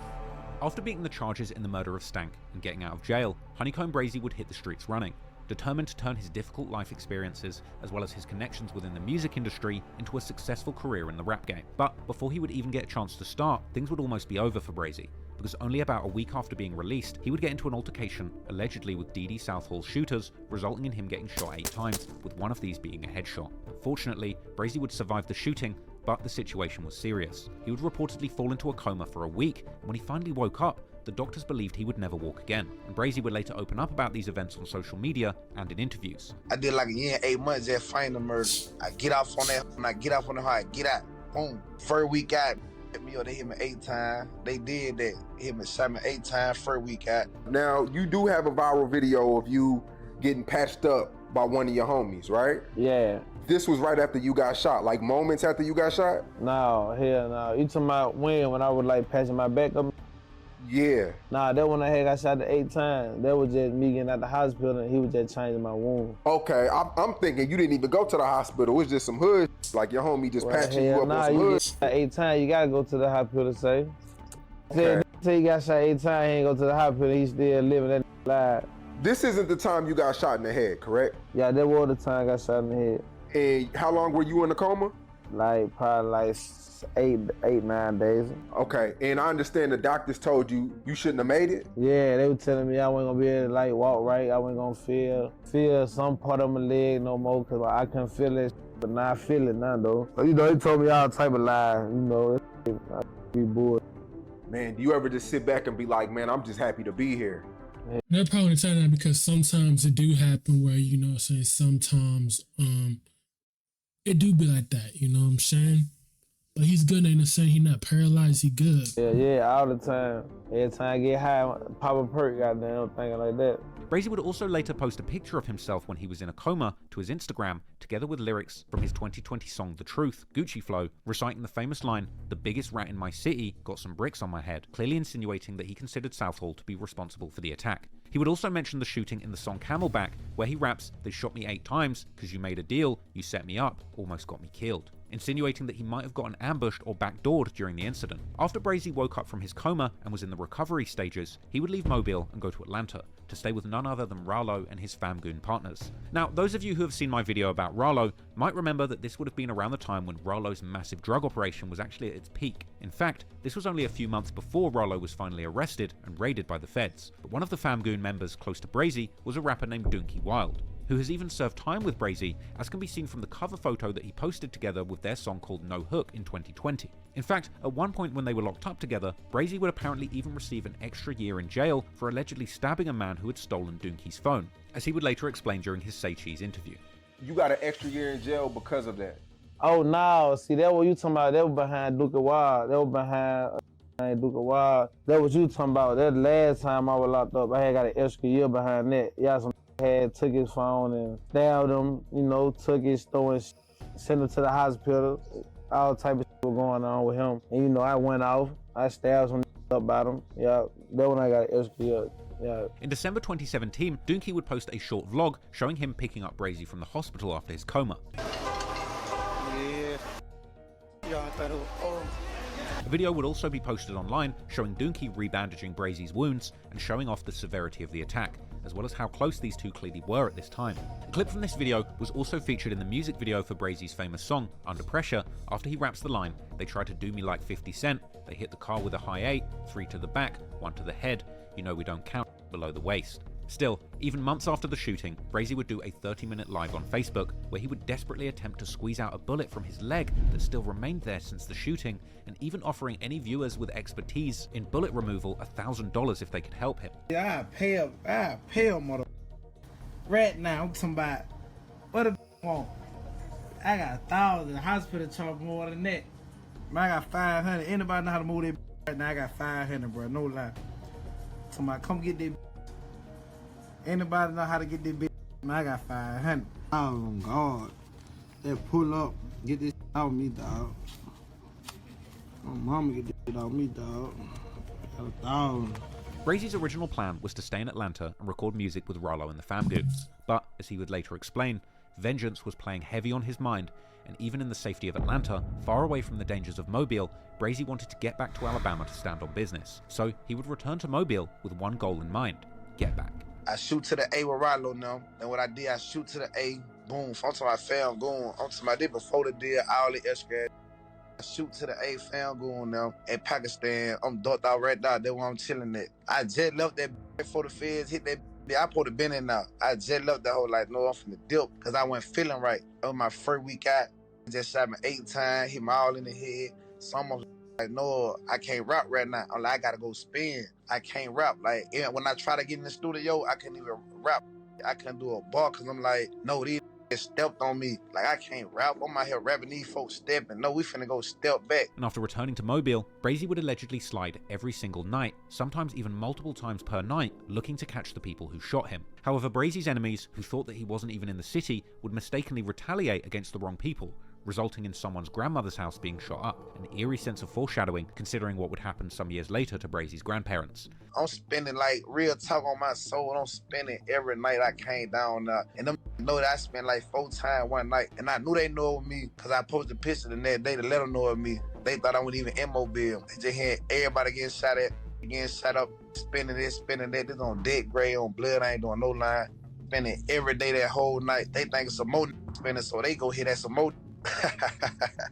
After beating the charges in the murder of Stank and getting out of jail, Honeycomb Brazy would hit the streets running, determined to turn his difficult life experiences, as well as his connections within the music industry, into a successful career in the rap game. But before he would even get a chance to start, things would almost be over for Brazy, because only about a week after being released, he would get into an altercation, allegedly with Dee Southall's shooters, resulting in him getting shot 8 times, with one of these being a headshot. Fortunately, Brazy would survive the shooting, but the situation was serious. He would reportedly fall into a coma for a week, and when he finally woke up, the doctors believed he would never walk again. And Brazy would later open up about these events on social media and in interviews. I did like a year and 8 months just fighting the murder. I get off on that, when I get off on the hard, get out, boom. First week out, they hit me 8 times. They did that. Hit me, shot me 8 times, first week out. Now, you do have a viral video of you getting patched up by one of your homies, right? Yeah. This was right after you got shot, like moments after you got shot? No, hell no. You talking about when I was like patching my back up? Yeah. Nah, that when I had got shot 8 times. That was just me getting out the hospital and he was just changing my wound. Okay, I'm thinking you didn't even go to the hospital. It was just some hood, like your homie just patching you up with some hood. Nah, 8 times, you gotta go to the hospital, say. Okay. Say he got shot 8 times, he ain't go to the hospital, he still living that life. This isn't the time you got shot in the head, correct? Yeah, that was the time I got shot in the head. And how long were you in the coma? Like probably like 8-9 days. Okay, and I understand the doctors told you shouldn't have made it? Yeah, they were telling me I wasn't gonna be able to like walk right. I wasn't gonna feel some part of my leg no more because I couldn't feel it, but now I feel it now though. You know, they told me all type of lies, you know, I be bored. Man, do you ever just sit back and be like, man, I'm just happy to be here? They're probably telling that because sometimes it do happen where, you know what I'm saying, sometimes it do be like that, you know what I'm saying? But he's good in the sense he not paralyzed, he good. Yeah, all the time. Every time I get high, pop a perk, goddamn, thinking like that. Brazy would also later post a picture of himself when he was in a coma to his Instagram, together with lyrics from his 2020 song The Truth, Gucci Flow, reciting the famous line, "The biggest rat in my city got some bricks on my head," clearly insinuating that he considered Southall to be responsible for the attack. He would also mention the shooting in the song Camelback, where he raps, "They shot me 8 times, cause you made a deal, you set me up, almost got me killed." insinuating that he might have gotten ambushed or backdoored during the incident. After Brazy woke up from his coma and was in the recovery stages, he would leave Mobile and go to Atlanta to stay with none other than Rallo and his fam-goon partners. Now, those of you who have seen my video about Rallo might remember that this would have been around the time when Rallo's massive drug operation was actually at its peak. In fact, this was only a few months before Rallo was finally arrested and raided by the feds. But one of the fam-goon members close to Brazy was a rapper named Doonkie Wild, who has even served time with Brazy, as can be seen from the cover photo that he posted together with their song called No Hook in 2020. In fact, at one point when they were locked up together, Brazy would apparently even receive an extra year in jail for allegedly stabbing a man who had stolen Doonkie's phone, as he would later explain during his Say Cheese interview. You got an extra year in jail because of that. Oh no, see that what you talking about? That was behind Duke Wild. That was behind Duke Wild. That what you talking about? That last time I was locked up, I had got an extra year behind that. Yeah, some had took his phone and stabbed him, you know, took his store and sent him to the hospital. All type of shit was going on with him. And you know, I went off, I stabbed some up about him. Yeah, that when I got an extra year. Yeah. In December 2017, Doonkie would post a short vlog showing him picking up Brazy from the hospital after his coma. A video would also be posted online showing Doonkie rebandaging Brazy's wounds and showing off the severity of the attack, as well as how close these two clearly were at this time. A clip from this video was also featured in the music video for Brazy's famous song, Under Pressure, after he raps the line, "They tried to do me like 50 Cent, they hit the car with a high 8, 3 to the back, 1 to the head, you know we don't count below the waist." Still, even months after the shooting, Brazy would do a 30-minute live on Facebook where he would desperately attempt to squeeze out a bullet from his leg that still remained there since the shooting, and even offering any viewers with expertise in bullet removal $1,000 if they could help him. Yeah, I pay a mother. Right now, I'm talking about what a want. I got 1,000. Hospital charge more than that. Man, I got 500. Anybody know how to move that right now? I got 500, bro. No lie. Somebody come get that. Anybody know how to get this bitch? Man, I got 500. Oh God. They pull up, get this out me, dog. My mama get this out me, dog. Got 1,000. Brazy's original plan was to stay in Atlanta and record music with Rallo and the fam-goons, but, as he would later explain, vengeance was playing heavy on his mind, and even in the safety of Atlanta, far away from the dangers of Mobile, Brazy wanted to get back to Alabama to stand on business. So he would return to Mobile with one goal in mind: get back. I shoot to the A with Rallo now. And what I did, I shoot to the A, boom. I'm talking about fam going. I'm talking about this before the deal, all the extra. I shoot to the A, fam going now. In Pakistan, I'm ducked out right now. That's where I'm chilling at. I just left that before the feds hit that. I put the bin in now. I just left that whole like, no, I'm finna dip. Cause I wasn't feeling right. On my first week out, I just shot me 8 times, hit me all in the head. So I'm like, no, I can't rap right now. I'm like, I gotta go spin. I can't rap. Like, when I try to get in the studio, I can't even rap. I couldn't do a bar because I'm like, no, these stepped on me. Like, I can't rap. I'm out here rapping, these folks stepping. No, we finna go step back. And after returning to Mobile, Brazy would allegedly slide every single night, sometimes even multiple times per night, looking to catch the people who shot him. However, Brazy's enemies, who thought that he wasn't even in the city, would mistakenly retaliate against the wrong people, resulting in someone's grandmother's house being shot up, an eerie sense of foreshadowing considering what would happen some years later to Brazy's grandparents. I'm spending like real talk on my soul. I'm spending every night I came down there. And them know that I spent like 4 times one night. And I knew they know of me because I posted a picture the next day to let them know of me. They thought I wasn't even in Mobile. They just had everybody getting shot at, getting shot up, spending this, spending that. This on dead gray, on blood. I ain't doing no line. Spending every day that whole night. They think it's some more spending, so they go hit that some more.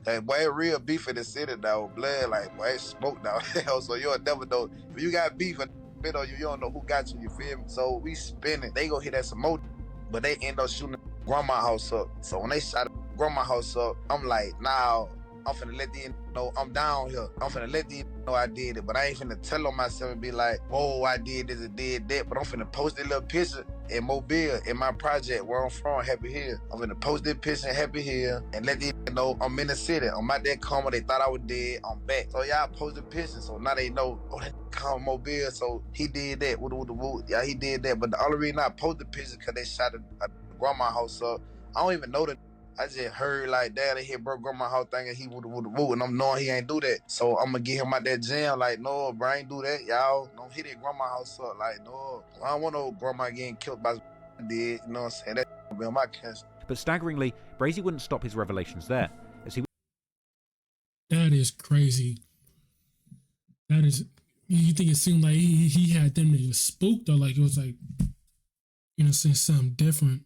Like, boy, it real beef in the city now, blood, like, boy, it's smoke now. So you'll never know. If you got beef and bit on you, you don't know who got you, you feel me? So we spinning. They go hit that some more, but they end up shooting grandma's house up. So when they shot grandma's house up, I'm like, nah, I'm finna let these know I'm down here. I'm finna let these know I did it, but I ain't finna tell on myself and be like, whoa, I did this and did that. But I'm finna post that little picture in Mobile, in my project where I'm from, Happy Hill. I'm finna post that picture in Happy Hill and let these know I'm in the city. I'm out there coma. They thought I was dead. I'm back. So y'all post the picture. So now they know, oh, that coma Mobile. So he did that. Yeah, he did that. But the only reason I post the picture because they shot a grandma's house up. I don't even know that. I just heard like, dad, they hit bro grandma's house thinking he would and I'm knowing he ain't do that. So I'm gonna get him out that jam. Like, no, bro, I ain't do that. Y'all don't hit that grandma's house up. Like, no, I don't want no grandma getting killed by did. You know what I'm saying? That be on my case. But staggeringly, Brazy wouldn't stop his revelations there, as he is crazy. That is, you think it seemed like he had them niggas spooked, or like it was like, you know, saying something different.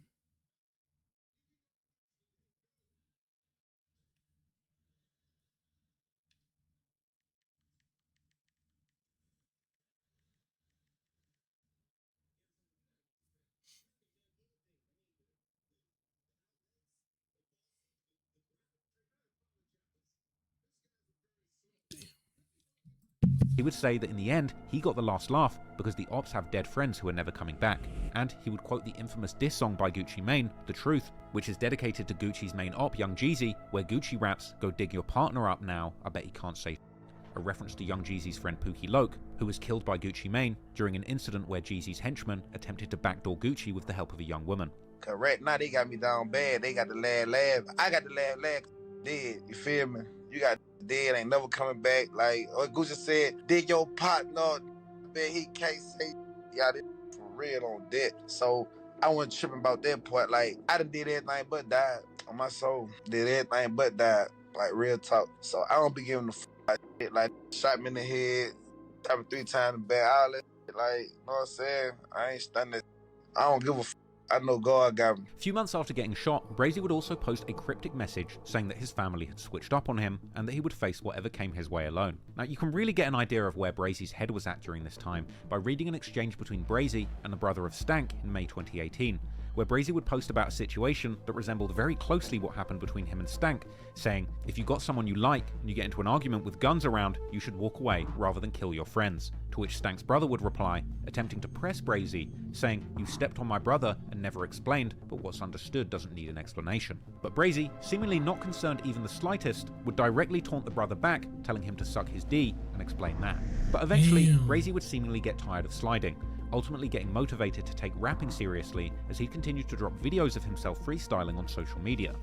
He would say that in the end, he got the last laugh because the ops have dead friends who are never coming back. And he would quote the infamous diss song by Gucci Mane, The Truth, which is dedicated to Gucci's main op, Young Jeezy, where Gucci raps, "Go dig your partner up now, I bet he can't say," a reference to Young Jeezy's friend Pookie Loke, who was killed by Gucci Mane during an incident where Jeezy's henchmen attempted to backdoor Gucci with the help of a young woman. Correct. Now they got me down bad. They got the laugh. I got the laugh. Dead. You feel me? You got dead. Ain't never coming back. Like Gucci said, dig your partner. Man, he can't say. Yeah, this for real on that. So I wasn't tripping about that part. Like I done did everything but died on my soul. Did everything but died. Like real talk. So I don't be giving the like shit. Like shot me in the head, shot me 3 times in the back. All that shit. Like you know what I'm saying? I ain't stunned. I don't give a f. I know God got me. A few months after getting shot, Brazy would also post a cryptic message saying that his family had switched up on him and that he would face whatever came his way alone. Now, you can really get an idea of where Brazy's head was at during this time by reading an exchange between Brazy and the brother of Stank in May 2018, where Brazy would post about a situation that resembled very closely what happened between him and Stank, saying, "If you got someone you like and you get into an argument with guns around, you should walk away rather than kill your friends." To which Stank's brother would reply, attempting to press Brazy, saying, "You stepped on my brother and never explained, but what's understood doesn't need an explanation." But Brazy, seemingly not concerned even the slightest, would directly taunt the brother back, telling him to suck his D and explain that. But eventually, Brazy would seemingly get tired of sliding, ultimately getting motivated to take rapping seriously as he continued to drop videos of himself freestyling on social media.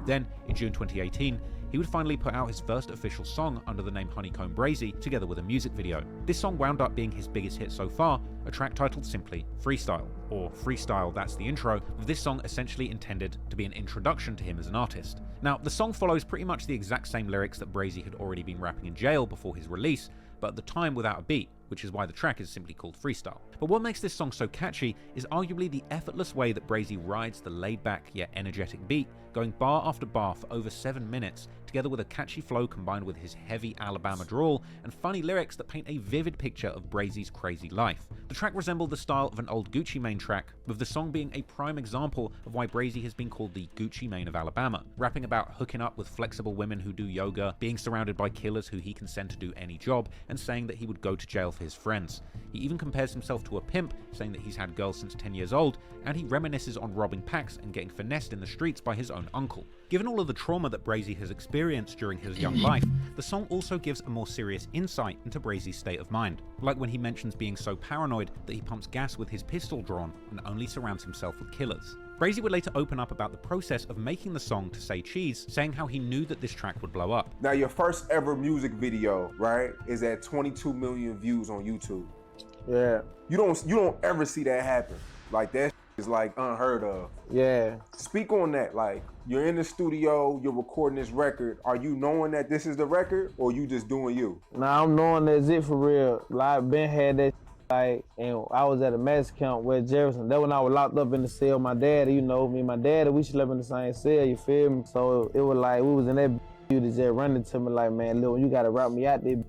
Then, in June 2018, he would finally put out his first official song under the name Honeycomb Brazy, together with a music video. This song wound up being his biggest hit so far, a track titled simply Freestyle, or Freestyle That's the Intro, with this song essentially intended to be an introduction to him as an artist. Now, the song follows pretty much the exact same lyrics that Brazy had already been rapping in jail before his release, but at the time without a beat, which is why the track is simply called Freestyle. But what makes this song so catchy is arguably the effortless way that Brazy rides the laid-back yet energetic beat, going bar after bar for over 7 minutes, together with a catchy flow combined with his heavy Alabama drawl and funny lyrics that paint a vivid picture of Brazy's crazy life. The track resembled the style of an old Gucci Mane track, with the song being a prime example of why Brazy has been called the Gucci Mane of Alabama, rapping about hooking up with flexible women who do yoga, being surrounded by killers who he can send to do any job, and saying that he would go to jail for his friends. He even compares himself to a pimp, saying that he's had girls since 10 years old, and he reminisces on robbing packs and getting finessed in the streets by his own uncle. Given all of the trauma that Brazy has experienced during his young life, the song also gives a more serious insight into Brazy's state of mind, like when he mentions being so paranoid that he pumps gas with his pistol drawn and only surrounds himself with killers. Brazy would later open up about the process of making the song To Say Cheese, saying how he knew that this track would blow up. Now, your first ever music video, right, is at 22 million views on YouTube. Yeah. You don't ever see that happen. Like that is like unheard of. Yeah. Speak on that. Like you're in the studio, you're recording this record. Are you knowing that this is the record, or you just doing you? Nah, I'm knowing that's it for real. Like Ben had that like, and I was at a mass camp with Jefferson. That when I was locked up in the cell. My daddy, you know, me and my daddy, we slept in the same cell. You feel me? So it was like we was in that. You just running to me like, man, Lil, you gotta rap me out there.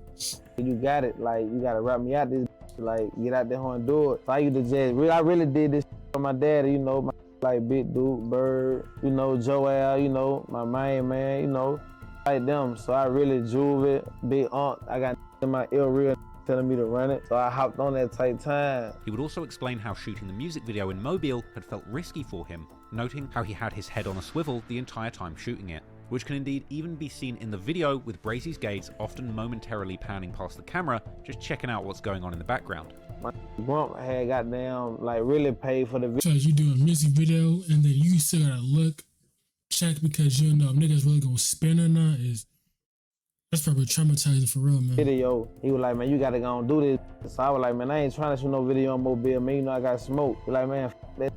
You got it. Like you gotta rap me out this. Like get out there and do it. So I used to just, I really did this for my daddy. You know, my like Big Dude, Bird, you know, Joel, you know, my main man, you know, like them. So I really drove it. Big Aunt, I got in my ear real telling me to run it. So I hopped on that tight time. He would also explain how shooting the music video in Mobile had felt risky for him, noting how he had his head on a swivel the entire time shooting it, which can indeed even be seen in the video with Brazy's gaze often momentarily panning past the camera, just checking out what's going on in the background. My grump had goddamn like really paid for the video. So you do a music video and then you still gotta look, check because you know if niggas really gonna spin or not that's probably traumatizing for real, man. Video, he was like, man, you gotta go and do this. So I was like, man, I ain't trying to shoot no video on Mobile, man, you know I got smoke. He like, man, that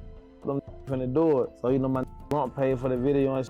them finna do it. So, my grunt paid for the video and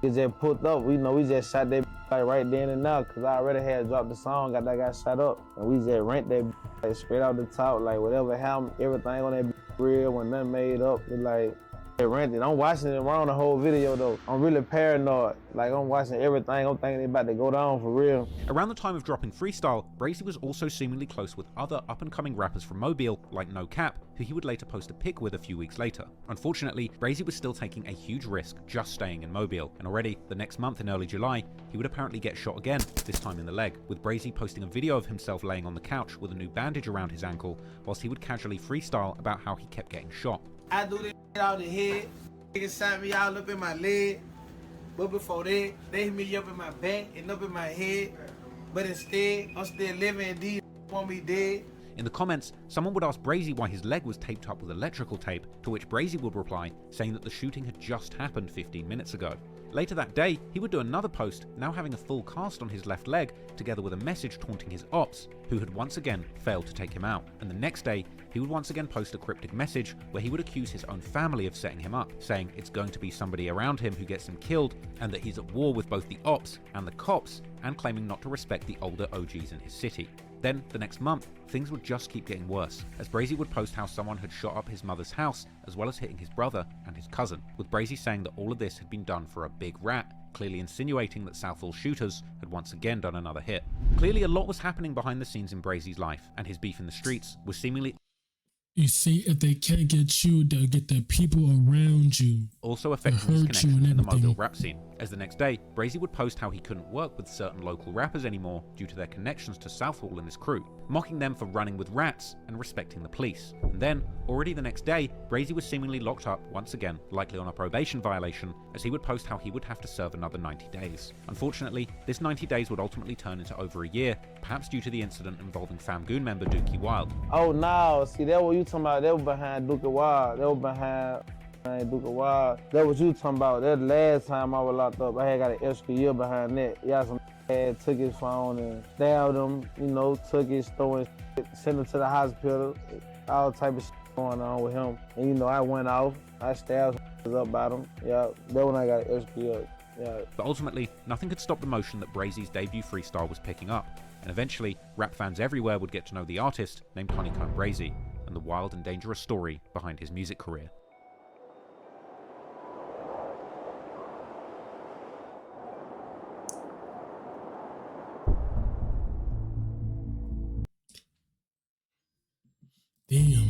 it just put up. We just shot that like right then and now, cause I already had dropped the song that got shot up. And we just rent that like straight out the top, like whatever happened, everything on that real, when nothing made up, it like rented. I'm watching it around the whole video though. I'm really paranoid. Like I'm watching everything. I'm thinking it's about to go down for real. Around the time of dropping Freestyle, Brazy was also seemingly close with other up-and-coming rappers from Mobile, like No Cap, who he would later post a pic with a few weeks later. Unfortunately, Brazy was still taking a huge risk just staying in Mobile, and already the next month in early July, he would apparently get shot again, this time in the leg, with Brazy posting a video of himself laying on the couch with a new bandage around his ankle, whilst he would casually freestyle about how he kept getting shot. I do this out the head, niggas shot me all up in my leg, but before that, they hit me up in my back and up in my head, but instead, I'm still living and these want me dead. In the comments, someone would ask Brazy why his leg was taped up with electrical tape, to which Brazy would reply, saying that the shooting had just happened 15 minutes ago. Later that day, he would do another post, now having a full cast on his left leg, together with a message taunting his ops, who had once again failed to take him out. And the next day, he would once again post a cryptic message where he would accuse his own family of setting him up, saying it's going to be somebody around him who gets him killed, and that he's at war with both the ops and the cops, and claiming not to respect the older OGs in his city. Then, the next month, things would just keep getting worse, as Brazy would post how someone had shot up his mother's house, as well as hitting his brother and his cousin, with Brazy saying that all of this had been done for a big rat, clearly insinuating that Southall shooters had once again done another hit. Clearly a lot was happening behind the scenes in Brazy's life, and his beef in the streets was seemingly... You see, if they can't get you, they'll get the people around you. Also affecting his connection in the Mobile rap scene, as the next day, Brazy would post how he couldn't work with certain local rappers anymore due to their connections to Southall and his crew, mocking them for running with rats and respecting the police. And then, already the next day, Brazy was seemingly locked up once again, likely on a probation violation, as he would post how he would have to serve another 90 days. Unfortunately, this 90 days would ultimately turn into over a year, perhaps due to the incident involving Famgoon member Dookie Wild. Oh no, see that what you talking about, that was behind Dookie Wild, that was behind Dookie Wild. That what you talking about, that last time I was locked up, I had got an extra year behind that. Yeah, some had took his phone and stabbed him, took his store and sent him to the hospital, all type of shit going on with him. And I went off, I stabbed up about him, yeah, that when I got an extra year. Yeah. But ultimately, nothing could stop the motion that Brazy's debut freestyle was picking up, and eventually, rap fans everywhere would get to know the artist named Honeycomb Brazy, and the wild and dangerous story behind his music career. Damn.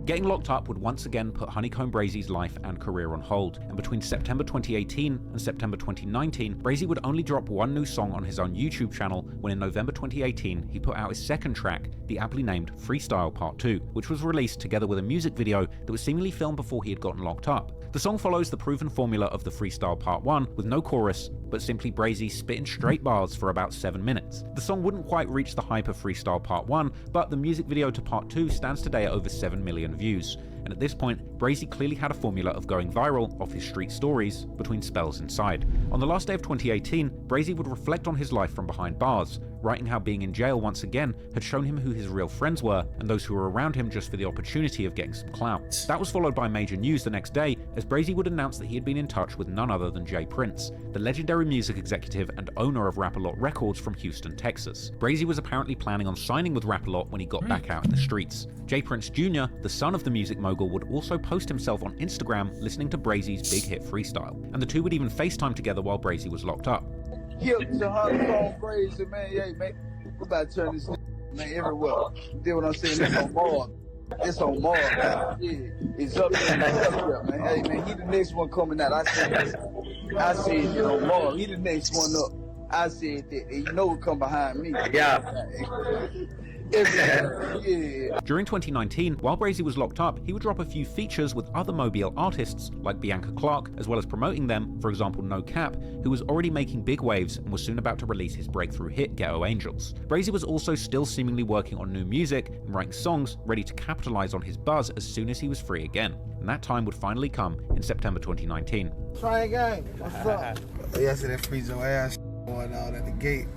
Getting locked up would once again put Honeycomb Brazy's life and career on hold, and between September 2018 and September 2019, Brazy would only drop one new song on his own YouTube channel, when in November 2018 he put out his second track, the aptly named Freestyle Part 2, which was released together with a music video that was seemingly filmed before he had gotten locked up. The song follows the proven formula of the Freestyle Part 1, with no chorus, but simply Brazy spitting straight bars for about 7 minutes. The song wouldn't quite reach the hype of Freestyle Part 1, but the music video to Part 2 stands today at over 7 million views. And at this point, Brazy clearly had a formula of going viral off his street stories between spells inside. On the last day of 2018, Brazy would reflect on his life from behind bars, writing how being in jail once again had shown him who his real friends were, and those who were around him just for the opportunity of getting some clout. That was followed by major news the next day, as Brazy would announce that he had been in touch with none other than Jay Prince, the legendary music executive and owner of Rap-A-Lot Records from Houston, Texas. Brazy was apparently planning on signing with Rap-A-Lot when he got back out in the streets. Jay Prince Jr., the son of the music mogul, would also post himself on Instagram listening to Brazy's big hit Freestyle, and the two would even FaceTime together while Brazy was locked up. Killed the Honeycomb Brazy, man. Yeah, man. We about to turn this man everywhere. You know what I'm saying? It's on Mars. It's on Mars, man. Yeah, it's up there, man. Hey, man, he the next one coming out. I said it on Mars. He the next one up. I said that. And you know who come behind me. Yeah. Yeah. During 2019, while Brazy was locked up, he would drop a few features with other Mobile artists like Bianca Clark, as well as promoting them, for example No Cap, who was already making big waves and was soon about to release his breakthrough hit Ghetto Angels. Brazy was also still seemingly working on new music and writing songs ready to capitalize on his buzz as soon as he was free again, and that time would finally come in September 2019. Try again. What's up? Yesterday, freeze your ass going out at the gate.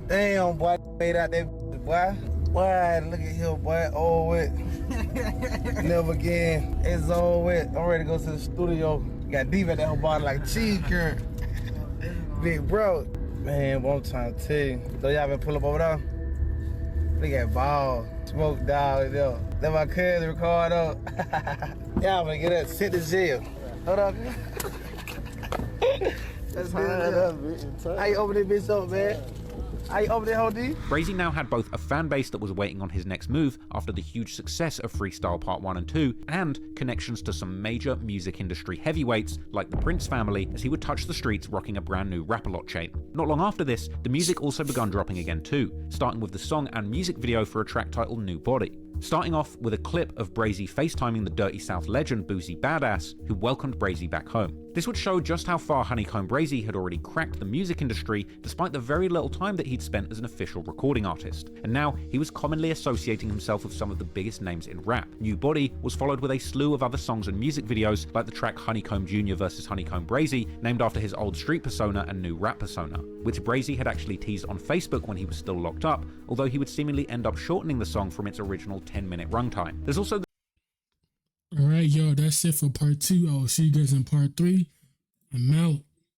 Damn, boy, made out that boy. Boy, look at him, boy. Over with. Never again. It's over with. I'm ready to go to the studio. Got deep at that whole bottle like cheese curd. Big bro. Man, one time to tell you. So y'all been pull up over there? Look at ball. Smoke dog, yo. That my cousin record up. Y'all gonna get that sent to jail. Hold up. That's how you open this bitch up, man? How you open that whole D? Brazy now had both a fan base that was waiting on his next move after the huge success of Freestyle Part 1 and 2, and connections to some major music industry heavyweights like the Prince family as he would touch the streets rocking a brand new Rap-A-Lot chain. Not long after this, the music also begun dropping again too, starting with the song and music video for a track titled New Body. Starting off with a clip of Brazy FaceTiming the Dirty South legend Boozy Badass, who welcomed Brazy back home. This would show just how far Honeycomb Brazy had already cracked the music industry despite the very little time that he'd spent as an official recording artist, and now he was commonly associating himself with some of the biggest names in rap. New Body was followed with a slew of other songs and music videos like the track Honeycomb Jr. vs Honeycomb Brazy, named after his old street persona and new rap persona, which Brazy had actually teased on Facebook when he was still locked up, although he would seemingly end up shortening the song from its original 10-minute runtime. There's also Alright, yo, that's it for part 2. I'll see you guys in part 3. I'm out.